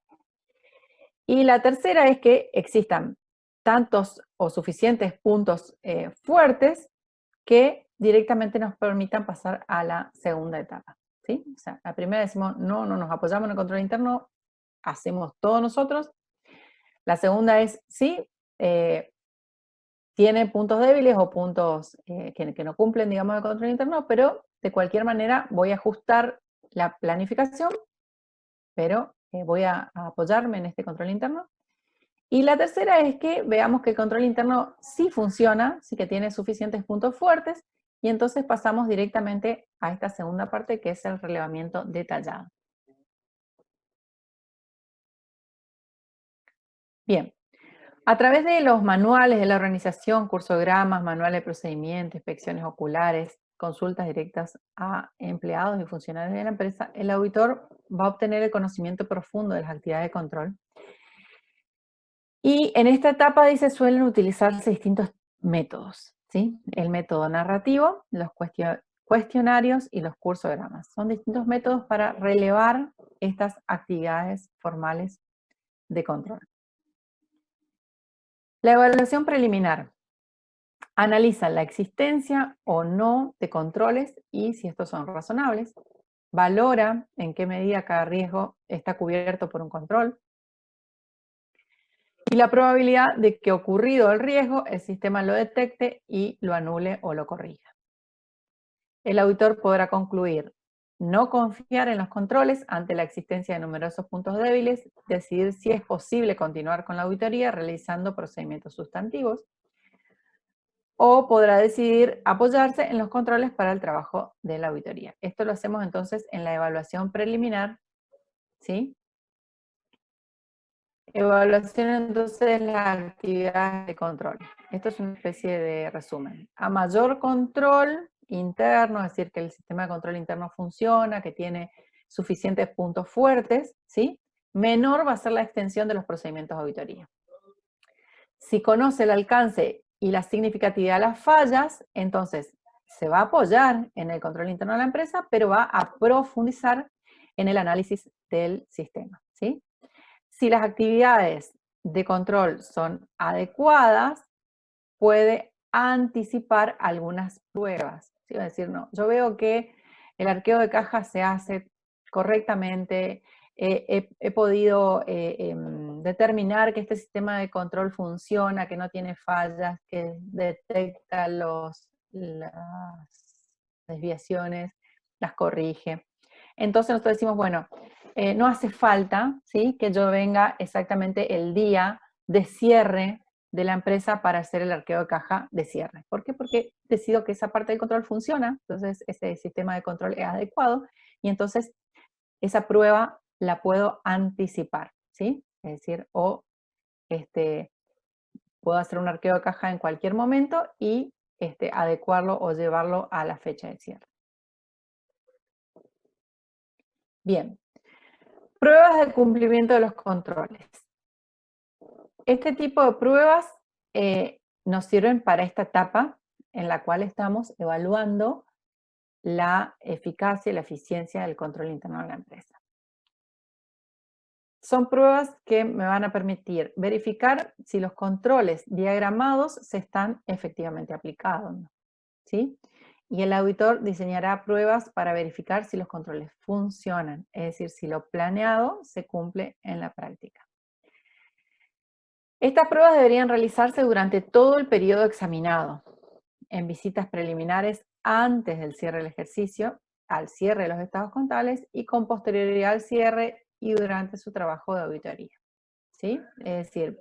Y la tercera es que existan tantos o suficientes puntos fuertes que directamente nos permitan pasar a la segunda etapa, ¿sí? O sea, la primera decimos, no nos apoyamos en el control interno, hacemos todo nosotros. La segunda es, sí, tiene puntos débiles o puntos que no cumplen, digamos, el control interno, pero de cualquier manera voy a ajustar la planificación, pero voy a apoyarme en este control interno. Y la tercera es que veamos que el control interno sí funciona, sí que tiene suficientes puntos fuertes, y entonces pasamos directamente a esta segunda parte, que es el relevamiento detallado. Bien, a través de los manuales de la organización, cursogramas, manuales de procedimiento, inspecciones oculares, consultas directas a empleados y funcionarios de la empresa, el auditor va a obtener el conocimiento profundo de las actividades de control. Y en esta etapa, dice, suelen utilizarse distintos métodos, ¿sí? El método narrativo, los cuestionarios y los cursogramas. Son distintos métodos para relevar estas actividades formales de control. La evaluación preliminar analiza la existencia o no de controles y si estos son razonables. Valora en qué medida cada riesgo está cubierto por un control. Y la probabilidad de que ocurrido el riesgo, el sistema lo detecte y lo anule o lo corrija. El auditor podrá concluir no confiar en los controles ante la existencia de numerosos puntos débiles, decidir si es posible continuar con la auditoría realizando procedimientos sustantivos, o podrá decidir apoyarse en los controles para el trabajo de la auditoría. Esto lo hacemos entonces en la evaluación preliminar, ¿sí? Evaluación entonces de las actividades de control. Esto es una especie de resumen. A mayor control interno, es decir, que el sistema de control interno funciona, que tiene suficientes puntos fuertes, ¿sí? Menor va a ser la extensión de los procedimientos de auditoría. Si conoce el alcance y la significatividad de las fallas, entonces se va a apoyar en el control interno de la empresa, pero va a profundizar en el análisis del sistema, ¿sí? Si las actividades de control son adecuadas, puede anticipar algunas pruebas. ¿Sí? Es decir, no, yo veo que el arqueo de caja se hace correctamente, he podido determinar que este sistema de control funciona, que no tiene fallas, que detecta las desviaciones, las corrige. Entonces nosotros decimos, bueno, no hace falta, ¿sí?, que yo venga exactamente el día de cierre de la empresa para hacer el arqueo de caja de cierre. ¿Por qué? Porque decido que esa parte del control funciona, entonces ese sistema de control es adecuado, y entonces esa prueba la puedo anticipar, ¿sí? Es decir, puedo hacer un arqueo de caja en cualquier momento y adecuarlo o llevarlo a la fecha de cierre. Bien, pruebas de cumplimiento de los controles. Este tipo de pruebas nos sirven para esta etapa en la cual estamos evaluando la eficacia y la eficiencia del control interno de la empresa. Son pruebas que me van a permitir verificar si los controles diagramados se están efectivamente aplicados, ¿sí? Y el auditor diseñará pruebas para verificar si los controles funcionan, es decir, si lo planeado se cumple en la práctica. Estas pruebas deberían realizarse durante todo el periodo examinado, en visitas preliminares antes del cierre del ejercicio al cierre de los estados contables y con posterioridad al cierre y durante su trabajo de auditoría. ¿Sí? Es decir,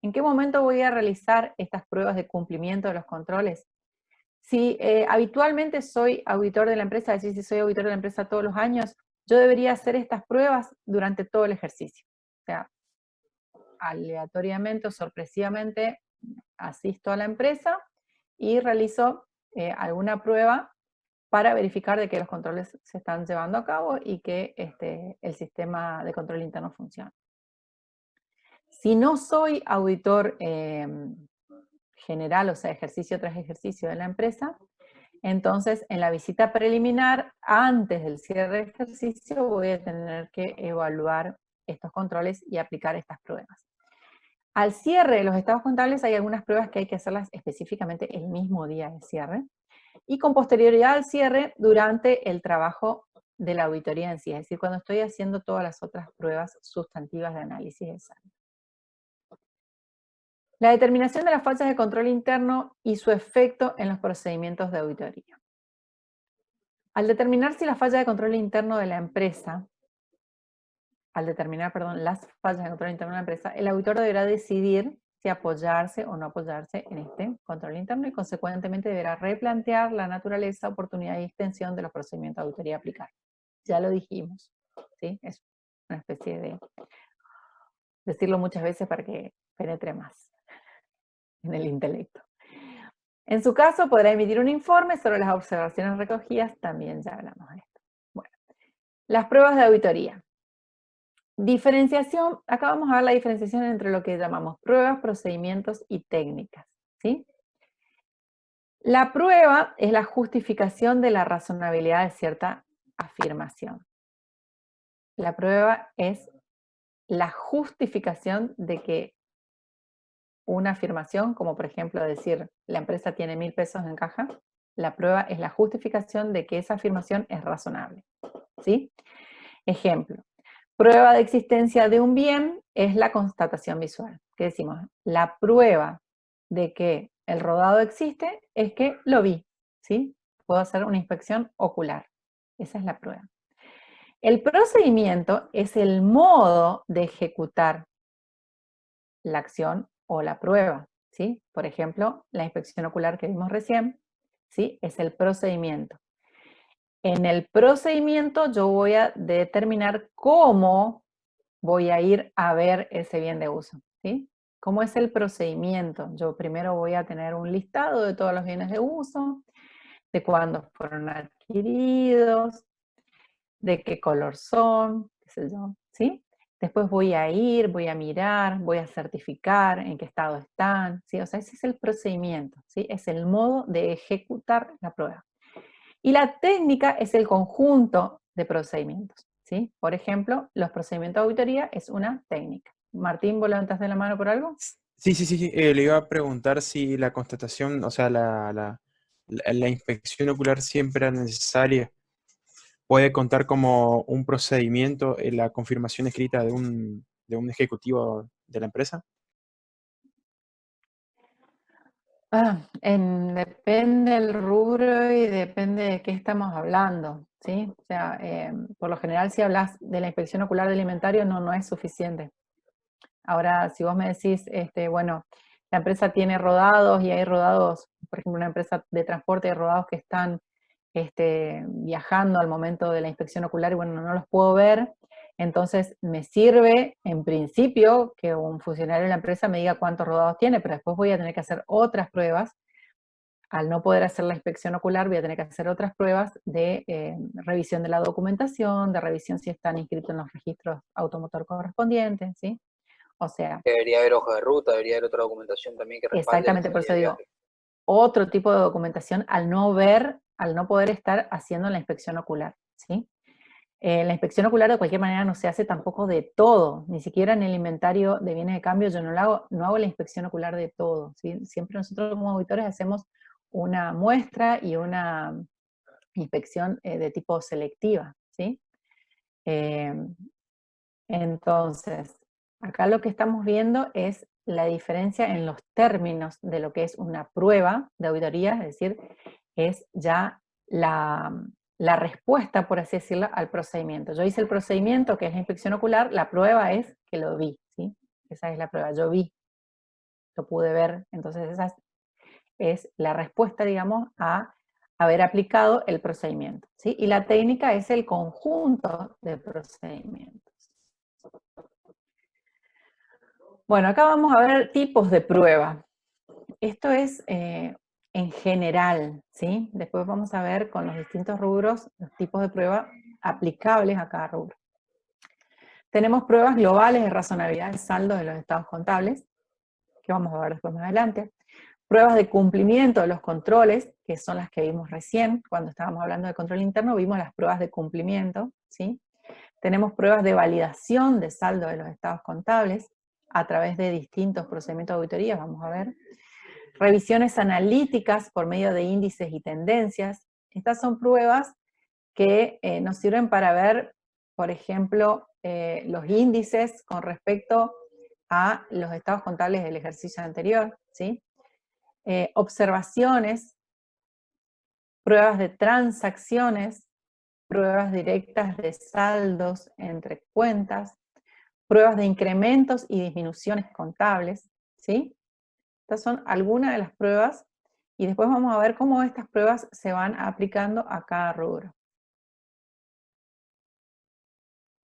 ¿en qué momento voy a realizar estas pruebas de cumplimiento de los controles? Si habitualmente soy auditor de la empresa, es decir, si soy auditor de la empresa todos los años, yo debería hacer estas pruebas durante todo el ejercicio. O sea, aleatoriamente o sorpresivamente asisto a la empresa y realizo alguna prueba para verificar de que los controles se están llevando a cabo y que el sistema de control interno funciona. Si no soy auditor general, o sea, ejercicio tras ejercicio de la empresa, entonces en la visita preliminar, antes del cierre de ejercicio, voy a tener que evaluar estos controles y aplicar estas pruebas. Al cierre de los estados contables hay algunas pruebas que hay que hacerlas específicamente el mismo día del cierre, y con posterioridad al cierre durante el trabajo de la auditoría en sí, es decir, cuando estoy haciendo todas las otras pruebas sustantivas de análisis de saldo. La determinación de las fallas de control interno y su efecto en los procedimientos de auditoría. Al determinar si la falla de control interno de la empresa, las fallas de control interno de la empresa, el auditor deberá decidir si apoyarse o no apoyarse en este control interno y consecuentemente deberá replantear la naturaleza, oportunidad y extensión de los procedimientos de auditoría a aplicar. Ya lo dijimos, ¿sí? Es una especie de decirlo muchas veces para que penetre más en el intelecto. En su caso, podrá emitir un informe sobre las observaciones recogidas, también ya hablamos de esto. Bueno, las pruebas de auditoría. Diferenciación, acá vamos a ver la diferenciación entre lo que llamamos pruebas, procedimientos y técnicas, ¿sí? La prueba es la justificación de la razonabilidad de cierta afirmación. La prueba es la justificación de que una afirmación, como por ejemplo decir, la empresa tiene 1.000 pesos en caja, la prueba es la justificación de que esa afirmación es razonable, ¿sí? Ejemplo, prueba de existencia de un bien es la constatación visual. ¿Qué decimos? La prueba de que el rodado existe es que lo vi, ¿sí? Puedo hacer una inspección ocular. Esa es la prueba. El procedimiento es el modo de ejecutar la acción o la prueba, ¿sí? Por ejemplo, la inspección ocular que vimos recién, ¿sí? Es el procedimiento. En el procedimiento yo voy a determinar cómo voy a ir a ver ese bien de uso, ¿sí? ¿Cómo es el procedimiento? Yo primero voy a tener un listado de todos los bienes de uso, de cuándo fueron adquiridos, de qué color son, qué sé yo, ¿sí? Después voy a ir, voy a mirar, voy a certificar en qué estado están, ¿sí? O sea, ese es el procedimiento, ¿sí? Es el modo de ejecutar la prueba. Y la técnica es el conjunto de procedimientos, ¿sí? Por ejemplo, los procedimientos de auditoría es una técnica. Martín, ¿vos levantaste la mano por algo? Sí, le iba a preguntar si la constatación, o sea, la inspección ocular siempre era necesaria. ¿Puede contar como un procedimiento en la confirmación escrita de un ejecutivo de la empresa? Depende del rubro y depende de qué estamos hablando, ¿sí? O sea, por lo general si hablas de la inspección ocular de alimentario no es suficiente. Ahora, si vos me decís, bueno, la empresa tiene rodados y hay rodados, por ejemplo, una empresa de transporte de rodados que están viajando al momento de la inspección ocular y bueno, no los puedo ver, entonces me sirve en principio que un funcionario de la empresa me diga cuántos rodados tiene, pero después voy a tener que hacer otras pruebas. Al no poder hacer la inspección ocular voy a tener que hacer otras pruebas de revisión de la documentación, de revisión si están inscritos en los registros automotor correspondientes, ¿sí? O sea, Debería haber hoja de ruta, debería haber otra documentación también que respalde exactamente, la por eso salida de digo, viaje. otro tipo de documentación al no poder estar haciendo la inspección ocular, ¿sí? La inspección ocular de cualquier manera no se hace tampoco de todo, ni siquiera en el inventario de bienes de cambio yo no hago la inspección ocular de todo, ¿sí? Siempre nosotros como auditores hacemos una muestra y una inspección de tipo selectiva, ¿sí? Entonces, acá lo que estamos viendo es la diferencia en los términos de lo que es una prueba de auditoría, es decir, es ya la respuesta, por así decirlo, al procedimiento. Yo hice el procedimiento, que es la inspección ocular, la prueba es que lo vi, ¿sí? Esa es la prueba, yo vi, lo pude ver, entonces esa es la respuesta, digamos, a haber aplicado el procedimiento, ¿sí? Y la técnica es el conjunto de procedimientos. Bueno, acá vamos a ver tipos de prueba. Esto es en general, ¿sí? Después vamos a ver con los distintos rubros los tipos de prueba aplicables a cada rubro. Tenemos pruebas globales de razonabilidad de saldo de los estados contables, que vamos a ver después más adelante. Pruebas de cumplimiento de los controles, que son las que vimos recién, cuando estábamos hablando de control interno, vimos las pruebas de cumplimiento, ¿sí? Tenemos pruebas de validación de saldo de los estados contables, a través de distintos procedimientos de auditoría, vamos a ver. Revisiones analíticas por medio de índices y tendencias. Estas son pruebas que nos sirven para ver, por ejemplo, los índices con respecto a los estados contables del ejercicio anterior, ¿sí? Observaciones, pruebas de transacciones, pruebas directas de saldos entre cuentas, pruebas de incrementos y disminuciones contables, ¿sí? Estas son algunas de las pruebas, y después vamos a ver cómo estas pruebas se van aplicando a cada rubro.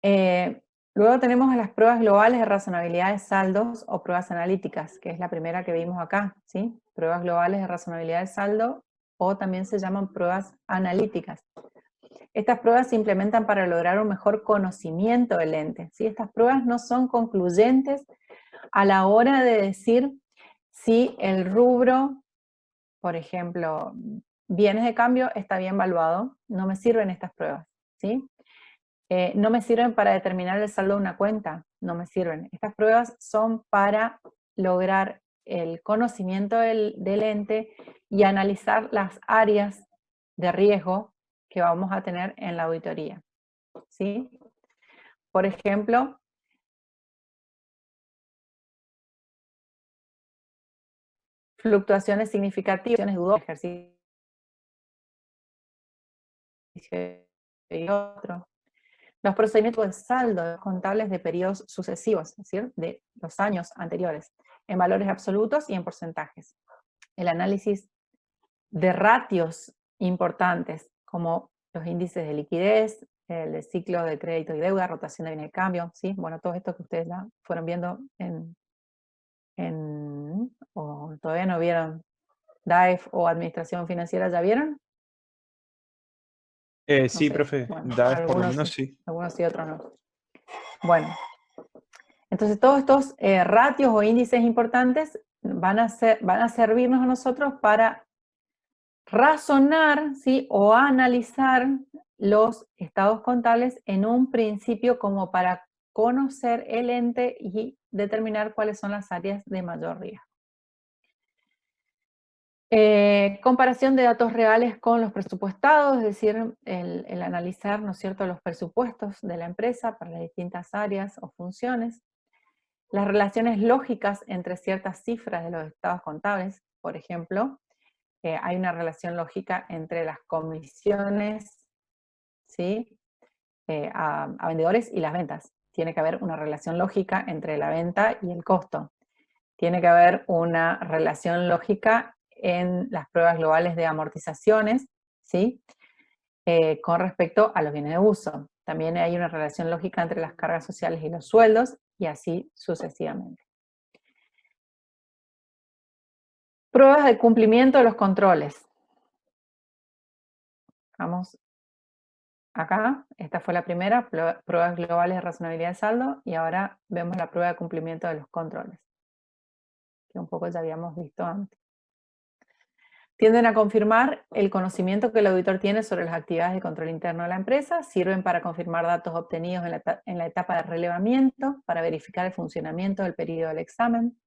Luego tenemos las pruebas globales de razonabilidad de saldos o pruebas analíticas, que es la primera que vimos acá, ¿sí? Pruebas globales de razonabilidad de saldo, o también se llaman pruebas analíticas. Estas pruebas se implementan para lograr un mejor conocimiento del ente, ¿sí? Estas pruebas no son concluyentes a la hora de decir si el rubro, por ejemplo, bienes de cambio, está bien valuado. No me sirven estas pruebas, ¿sí? No me sirven para determinar el saldo de una cuenta, no me sirven. Estas pruebas son para lograr el conocimiento del ente y analizar las áreas de riesgo que vamos a tener en la auditoría, ¿sí? Por ejemplo, fluctuaciones significativas, dudosas, ejercicio y otro. Los procedimientos de saldo contables de periodos sucesivos, es decir, de los años anteriores, en valores absolutos y en porcentajes. El análisis de ratios importantes, como los índices de liquidez, el de ciclo de crédito y deuda, rotación de bienes de cambio, ¿sí? Bueno, todo esto que ustedes ya fueron viendo o todavía no vieron DAEF o Administración Financiera, ¿ya vieron? No Sí, sé. profe, Bueno, DAEF por lo menos sí. algunos sí, otros no. Bueno, entonces todos estos ratios o índices importantes van a servirnos a nosotros para razonar, ¿sí? O analizar los estados contables en un principio, como para conocer el ente y determinar cuáles son las áreas de mayor riesgo. Comparación de datos reales con los presupuestados, es decir, el analizar, ¿no es cierto?, los presupuestos de la empresa para las distintas áreas o funciones. Las relaciones lógicas entre ciertas cifras de los estados contables, por ejemplo, hay una relación lógica entre las comisiones, ¿sí?, a vendedores y las ventas. Tiene que haber una relación lógica entre la venta y el costo. Tiene que haber una relación lógica en las pruebas globales de amortizaciones, ¿sí?, con respecto a los bienes de uso. También hay una relación lógica entre las cargas sociales y los sueldos, y así sucesivamente. Pruebas de cumplimiento de los controles. Vamos acá, esta fue la primera, pruebas globales de razonabilidad de saldo, y ahora vemos la prueba de cumplimiento de los controles, que un poco ya habíamos visto antes. Tienden a confirmar el conocimiento que el auditor tiene sobre las actividades de control interno de la empresa, sirven para confirmar datos obtenidos en la etapa de relevamiento, para verificar el funcionamiento del periodo del examen,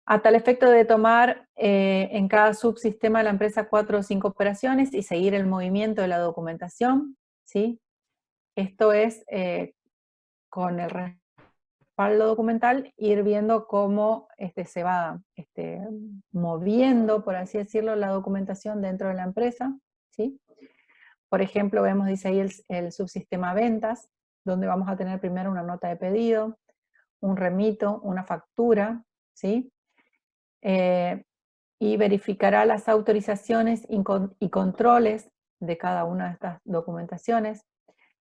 a tal efecto de tomar en cada subsistema de la empresa 4 o 5 operaciones y seguir el movimiento de la documentación, ¿sí? Esto es con el respaldo documental, ir viendo cómo se va moviendo, por así decirlo, la documentación dentro de la empresa, ¿sí? por ejemplo, vemos, dice ahí el subsistema ventas, donde vamos a tener primero una nota de pedido, un remito, una factura, ¿sí? Y verificará las autorizaciones y controles de cada una de estas documentaciones,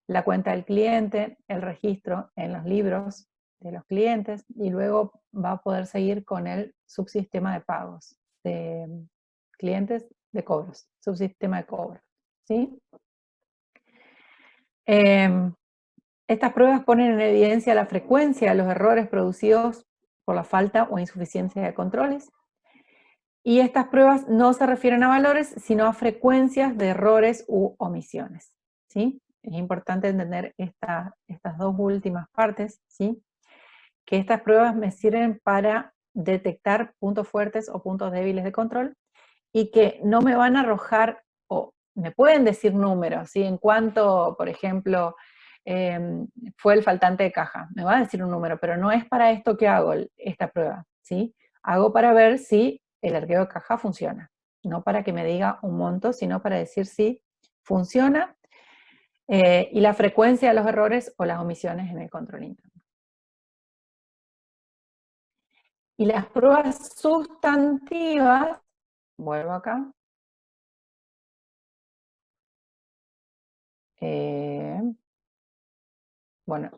la cuenta del cliente, el registro en los libros de los clientes, y luego va a poder seguir con el subsistema de pagos, de clientes de cobros, subsistema de cobros, ¿sí? Estas pruebas ponen en evidencia la frecuencia de los errores producidos por la falta o insuficiencia de controles, y estas pruebas no se refieren a valores, sino a frecuencias de errores u omisiones, ¿sí? Es importante entender estas dos últimas partes, ¿sí? Que estas pruebas me sirven para detectar puntos fuertes o puntos débiles de control, y que no me van a arrojar, o me pueden decir números, ¿sí? En cuanto, por ejemplo, fue el faltante de caja, me va a decir un número, pero no es para esto que hago esta prueba, ¿sí? Hago para ver si el arqueo de caja funciona, no para que me diga un monto, sino para decir si funciona, y la frecuencia de los errores o las omisiones en el control interno. Y las pruebas sustantivas, vuelvo acá, bueno,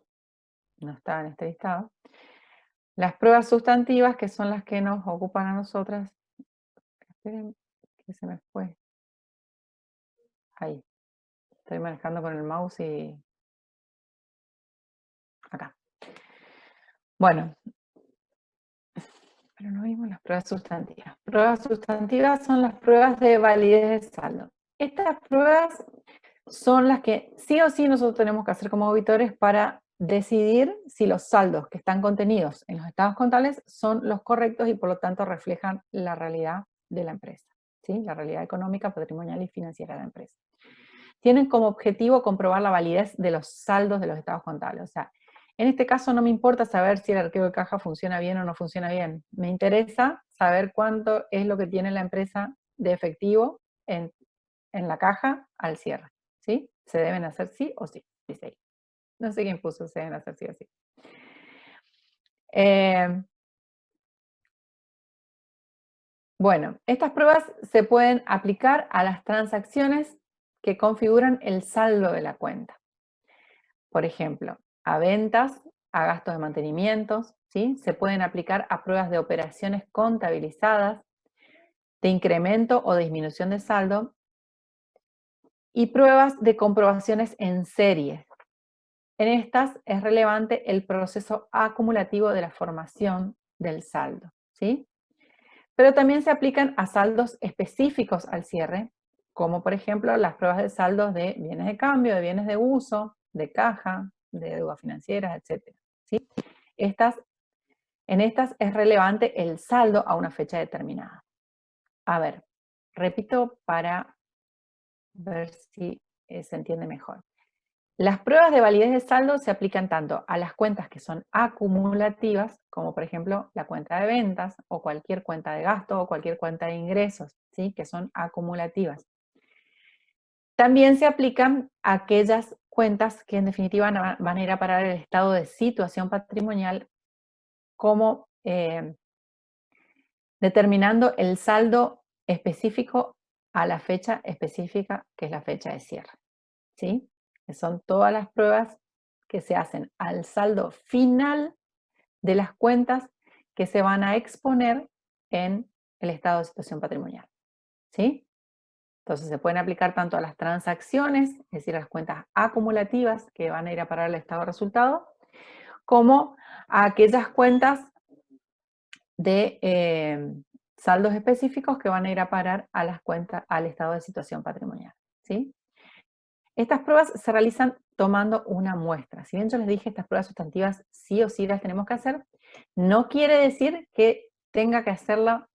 no está en este listado. Las pruebas sustantivas, que son las que nos ocupan a nosotras, esperen que se me fue. Ahí, estoy manejando con el mouse y acá. Bueno, pero no vimos las pruebas sustantivas. Pruebas sustantivas son las pruebas de validez de saldo. Estas pruebas son las que sí o sí nosotros tenemos que hacer como auditores para decidir si los saldos que están contenidos en los estados contables son los correctos y por lo tanto reflejan la realidad de la empresa, ¿sí? La realidad económica, patrimonial y financiera de la empresa. Tienen como objetivo comprobar la validez de los saldos de los estados contables. O sea, en este caso no me importa saber si el arqueo de caja funciona bien o no funciona bien. Me interesa saber cuánto es lo que tiene la empresa de efectivo en la caja al cierre, ¿sí? Se deben hacer sí o sí, dice ahí. No sé quién puso se deben hacer sí o sí. Bueno, estas pruebas se pueden aplicar a las transacciones que configuran el saldo de la cuenta. Por ejemplo, a ventas, a gastos de mantenimiento, ¿sí? Se pueden aplicar a pruebas de operaciones contabilizadas, de incremento o disminución de saldo, y pruebas de comprobaciones en serie. En estas es relevante el proceso acumulativo de la formación del saldo, ¿sí? Pero también se aplican a saldos específicos al cierre, como por ejemplo las pruebas de saldos de bienes de cambio, de bienes de uso, de caja, de deudas financieras, etc. ¿Sí? En estas es relevante el saldo a una fecha determinada. A ver, repito para ver si se entiende mejor. Las pruebas de validez de saldo se aplican tanto a las cuentas que son acumulativas, como por ejemplo la cuenta de ventas, o cualquier cuenta de gasto, o cualquier cuenta de ingresos, ¿sí? Que son acumulativas. También se aplican a aquellas cuentas que en definitiva van a ir a parar el estado de situación patrimonial, como determinando el saldo específico a la fecha específica, que es la fecha de cierre, ¿sí? Que son todas las pruebas que se hacen al saldo final de las cuentas que se van a exponer en el estado de situación patrimonial, ¿sí? Entonces se pueden aplicar tanto a las transacciones, es decir, a las cuentas acumulativas que van a ir a parar al estado de resultado, como a aquellas cuentas de saldos específicos que van a ir a parar a las cuentas, al estado de situación patrimonial, ¿sí? Estas pruebas se realizan tomando una muestra. Si bien yo les dije, estas pruebas sustantivas sí o sí las tenemos que hacer, no quiere decir que tenga que hacerla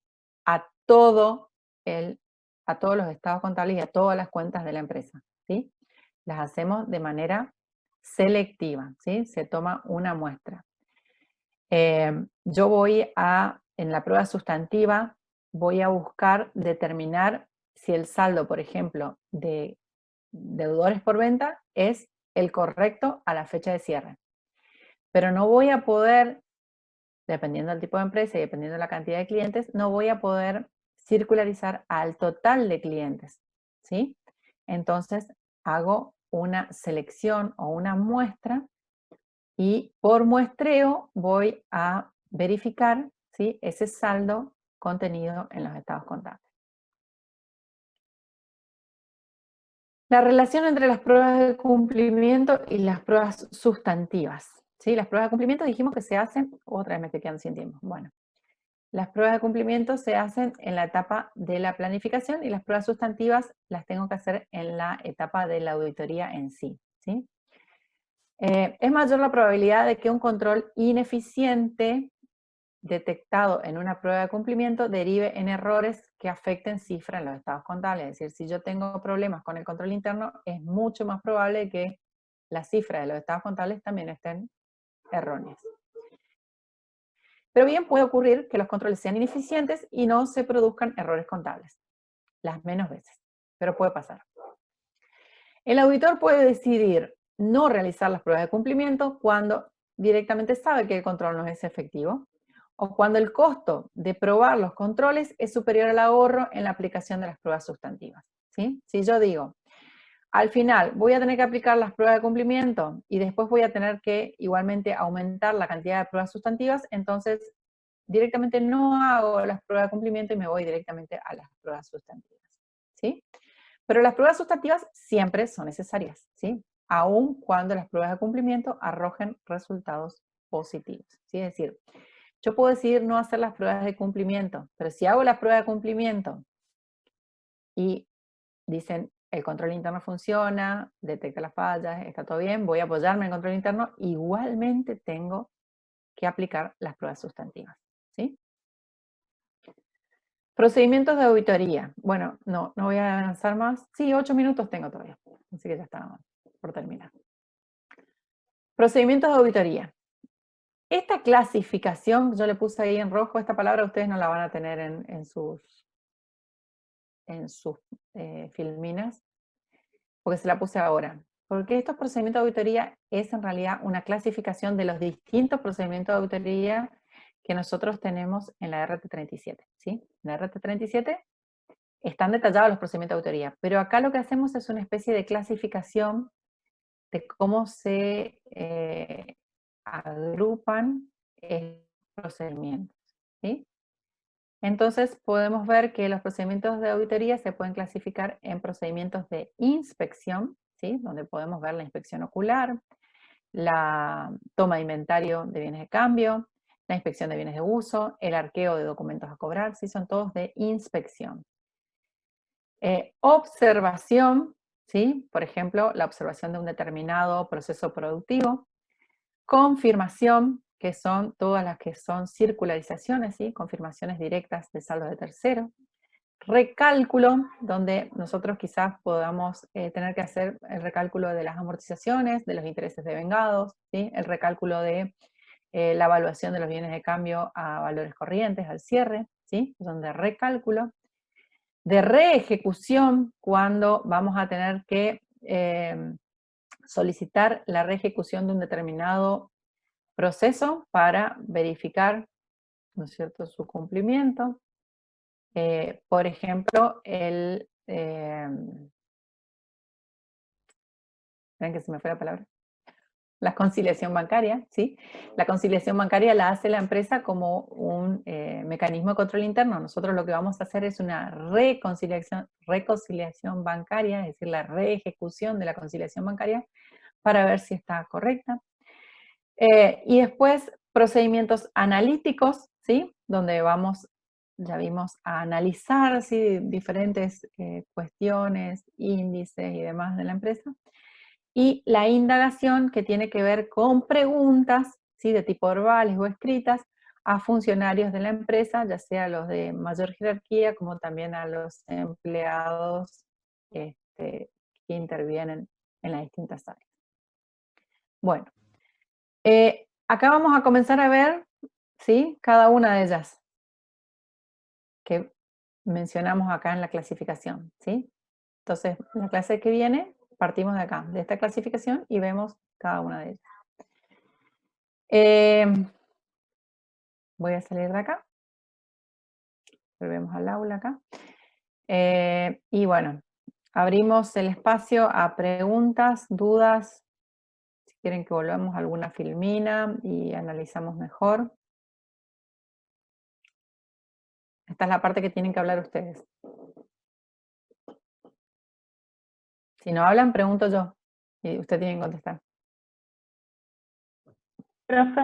a todos los estados contables y a todas las cuentas de la empresa, ¿sí? Las hacemos de manera selectiva, ¿sí? Se toma una muestra. Yo en la prueba sustantiva, voy a buscar determinar si el saldo, por ejemplo, de deudores por venta es el correcto a la fecha de cierre. Pero no voy a poder, dependiendo del tipo de empresa y dependiendo de la cantidad de clientes, no voy a poder circularizar al total de clientes, ¿sí? Entonces hago una selección o una muestra y por muestreo voy a verificar, ¿sí?, ese saldo contenido en los estados contables. La relación entre las pruebas de cumplimiento y las pruebas sustantivas, ¿sí? Las pruebas de cumplimiento dijimos que se hacen, otra vez me estoy quedando sin tiempo, bueno. Las pruebas de cumplimiento se hacen en la etapa de la planificación y las pruebas sustantivas las tengo que hacer en la etapa de la auditoría en sí, ¿sí? Es mayor la probabilidad de que un control ineficiente detectado en una prueba de cumplimiento derive en errores que afecten cifras en los estados contables. Es decir, si yo tengo problemas con el control interno, es mucho más probable que las cifras de los estados contables también estén erróneas. Pero bien puede ocurrir que los controles sean ineficientes y no se produzcan errores contables, las menos veces, pero puede pasar. El auditor puede decidir no realizar las pruebas de cumplimiento cuando directamente sabe que el control no es efectivo, o cuando el costo de probar los controles es superior al ahorro en la aplicación de las pruebas sustantivas, ¿sí? Si yo digo, al final voy a tener que aplicar las pruebas de cumplimiento y después voy a tener que igualmente aumentar la cantidad de pruebas sustantivas, entonces directamente no hago las pruebas de cumplimiento y me voy directamente a las pruebas sustantivas, ¿sí? Pero las pruebas sustantivas siempre son necesarias, ¿sí? Aun cuando las pruebas de cumplimiento arrojen resultados positivos, ¿sí? Es decir, yo puedo decidir no hacer las pruebas de cumplimiento, pero si hago las pruebas de cumplimiento y dicen el control interno funciona, detecta las fallas, está todo bien, voy a apoyarme en el control interno, igualmente tengo que aplicar las pruebas sustantivas, ¿sí? Procedimientos de auditoría. Bueno, no voy a avanzar más. Sí, 8 minutos tengo todavía, así que ya está por terminar. Procedimientos de auditoría. Esta clasificación, yo le puse ahí en rojo, esta palabra ustedes no la van a tener en sus filminas, porque se la puse ahora. Porque estos procedimientos de auditoría es en realidad una clasificación de los distintos procedimientos de auditoría que nosotros tenemos en la RT37, ¿sí? En la RT37 están detallados los procedimientos de auditoría, pero acá lo que hacemos es una especie de clasificación de cómo se agrupan procedimientos, ¿sí? Entonces podemos ver que los procedimientos de auditoría se pueden clasificar en procedimientos de inspección, ¿sí?, donde podemos ver la inspección ocular, la toma de inventario de bienes de cambio, la inspección de bienes de uso, el arqueo de documentos a cobrar, ¿sí?, son todos de inspección. Observación, ¿sí?, por ejemplo, la observación de un determinado proceso productivo. Confirmación, que son todas las que son circularizaciones, ¿sí?, confirmaciones directas de saldos de tercero. Recálculo, donde nosotros quizás podamos tener que hacer el recálculo de las amortizaciones, de los intereses devengados, ¿sí?, el recálculo de la evaluación de los bienes de cambio a valores corrientes, al cierre, ¿sí?, son de recálculo. De reejecución, cuando vamos a tener que solicitar la reejecución de un determinado proceso para verificar, ¿no es cierto?, su cumplimiento. Por ejemplo, esperen que se me fue la palabra. La conciliación bancaria, ¿sí? La conciliación bancaria la hace la empresa como un mecanismo de control interno. Nosotros lo que vamos a hacer es una reconciliación bancaria, es decir, la reejecución de la conciliación bancaria para ver si está correcta. Y después, procedimientos analíticos, ¿sí?, donde vamos, ya vimos, a analizar, ¿sí?, diferentes cuestiones, índices y demás de la empresa. Y la indagación, que tiene que ver con preguntas, ¿sí?, de tipo verbales o escritas, a funcionarios de la empresa, ya sea los de mayor jerarquía, como también a los empleados que intervienen en las distintas áreas. Bueno, acá vamos a comenzar a ver, ¿sí?, cada una de ellas que mencionamos acá en la clasificación, ¿sí? Entonces, la clase que viene partimos de acá, de esta clasificación, y vemos cada una de ellas. Voy a salir de acá. Volvemos al aula acá. Y bueno, abrimos el espacio a preguntas, dudas. Si quieren que volvamos a alguna filmina y analizamos mejor. Esta es la parte que tienen que hablar ustedes. Si no hablan, pregunto yo. Y usted tiene que contestar. Profe,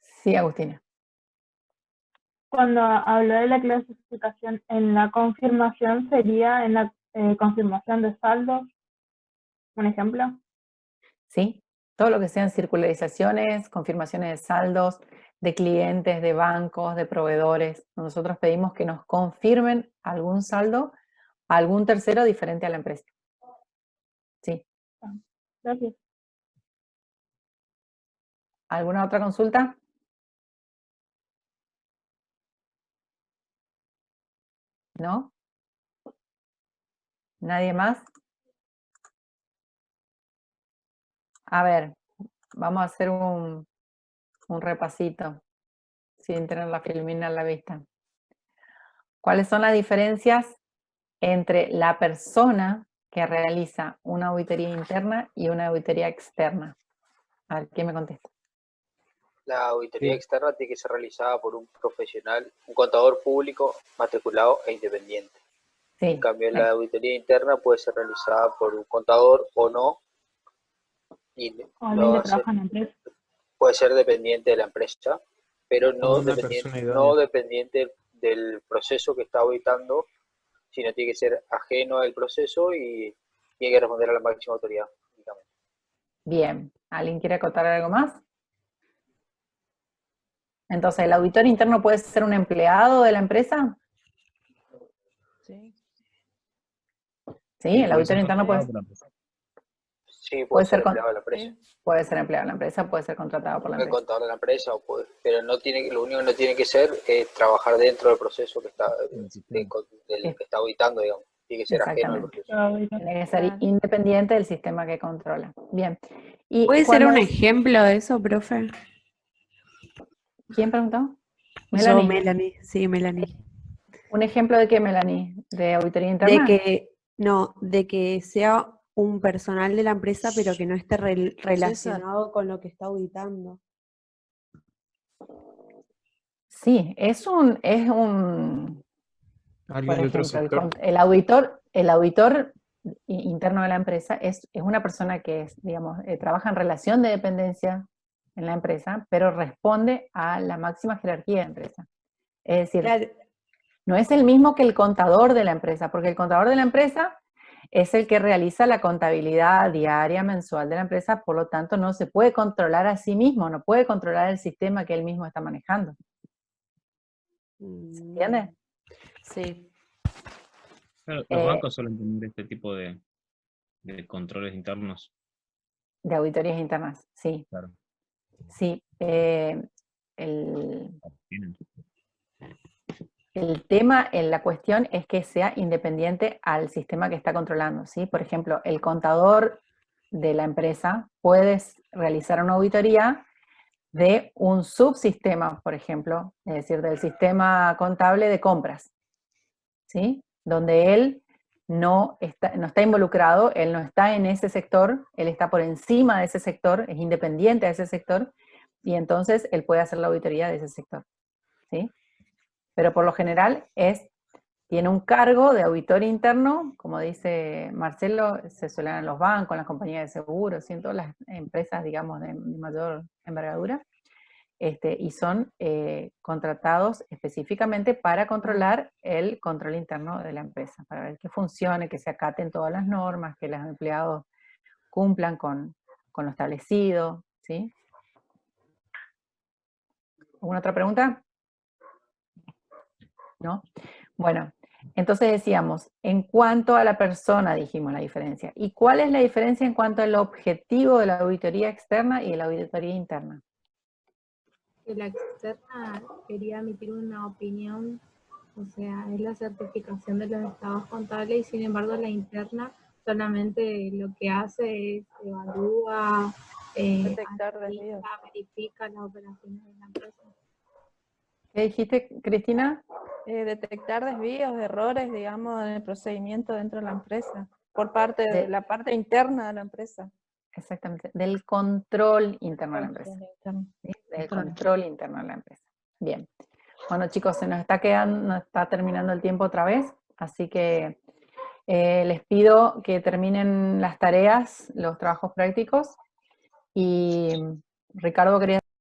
Sí, Agustina. cuando habló de la clasificación en la confirmación, ¿sería en la confirmación de saldos? ¿Un ejemplo? ¿Sí? Todo lo que sean circularizaciones, confirmaciones de saldos, de clientes, de bancos, de proveedores. Nosotros pedimos que nos confirmen algún saldo a algún tercero diferente a la empresa. Sí. Gracias. ¿Alguna otra consulta? ¿No? ¿Nadie más? A ver, vamos a hacer un repasito, sin tener la filmina a la vista. ¿Cuáles son las diferencias entre la persona que realiza una auditoría interna y una auditoría externa? A ver, ¿quién me contesta? La auditoría Sí. externa tiene que ser realizada por un profesional, un contador público, matriculado e independiente. En Sí, cambio, la auditoría interna puede ser realizada por un contador o no, y O alguien que trabaja en la empresa. puede ser dependiente de la empresa, pero O no una dependiente, persona idónea. no dependiente del proceso que está auditando, sino tiene que ser ajeno al proceso y tiene que responder a la máxima autoridad, únicamente. bien. ¿Alguien quiere acotar algo más? Entonces, ¿el auditor interno puede ser un empleado de la empresa? Sí. Sí, el puede auditor ser interno contratado por la empresa. Sí, puede puede ser ser empleado de la empresa. puede ser empleado de la empresa, puede ser contratado por la El empresa. contador de la empresa, pero no tiene, lo único que no tiene que ser es trabajar dentro del proceso que está, El sistema. del que está auditando, digamos. Tiene que ser ajeno al Exactamente. proceso. Tiene que ser Claro. independiente del sistema que controla. Bien. Y ¿Puede ser cuando un ejemplo de eso, profe? ¿Quién preguntó? Yo, Melanie. Melanie. Sí, Melanie. ¿Un ejemplo de qué, Melanie? ¿De auditoría De interna? de que sea un personal de la empresa, pero que no esté relacionado con lo que está auditando. Sí, por Alguien de otro ejemplo, sector. el auditor interno de la empresa es una persona que digamos, trabaja en relación de dependencia en la empresa, pero responde a la máxima jerarquía de la empresa. Es decir, Claro, no es el mismo que el contador de la empresa, porque el contador de la empresa es el que realiza la contabilidad diaria, mensual de la empresa, por lo tanto no se puede controlar a sí mismo, no puede controlar el sistema que él mismo está manejando. ¿Se entiende? sí. Claro, los Eh, bancos suelen tener este tipo de controles internos. De auditorías internas, sí. Claro. Sí. El Tienen. tema, la cuestión es que sea independiente al sistema que está controlando, ¿sí? Por ejemplo, el contador de la empresa puede realizar una auditoría de un subsistema, por ejemplo, es decir, del sistema contable de compras, ¿sí? Donde él no está involucrado, él no está en ese sector, él está por encima de ese sector, es independiente de ese sector, y entonces él puede hacer la auditoría de ese sector, ¿sí? Pero por lo general tiene un cargo de auditor interno, como dice Marcelo, se suele dar en los bancos, en las compañías de seguros, en todas las empresas, digamos, de mayor envergadura, y son contratados específicamente para controlar el control interno de la empresa, para ver que funcione, que se acaten todas las normas, que los empleados cumplan con lo establecido, ¿sí? ¿Alguna otra pregunta? ¿No? Bueno, entonces decíamos, en cuanto a la persona dijimos la diferencia. ¿Y cuál es la diferencia en cuanto al objetivo de la auditoría externa y de la auditoría interna? Que la externa quería emitir una opinión, o sea, es la certificación de los estados contables, y sin embargo la interna solamente lo que hace es evalúa, Detectar analiza, desvíos. verifica las operaciones de la empresa. ¿Qué dijiste, Cristina? Detectar desvíos, errores, digamos, en el procedimiento dentro de la empresa, por parte de la parte interna de la empresa. Exactamente, del control interno de la empresa. Control interno. ¿Sí? Del control interno de la empresa. Bien. Bueno, chicos, se nos está terminando el tiempo otra vez, así que les pido que terminen las tareas, los trabajos prácticos, y Ricardo, quería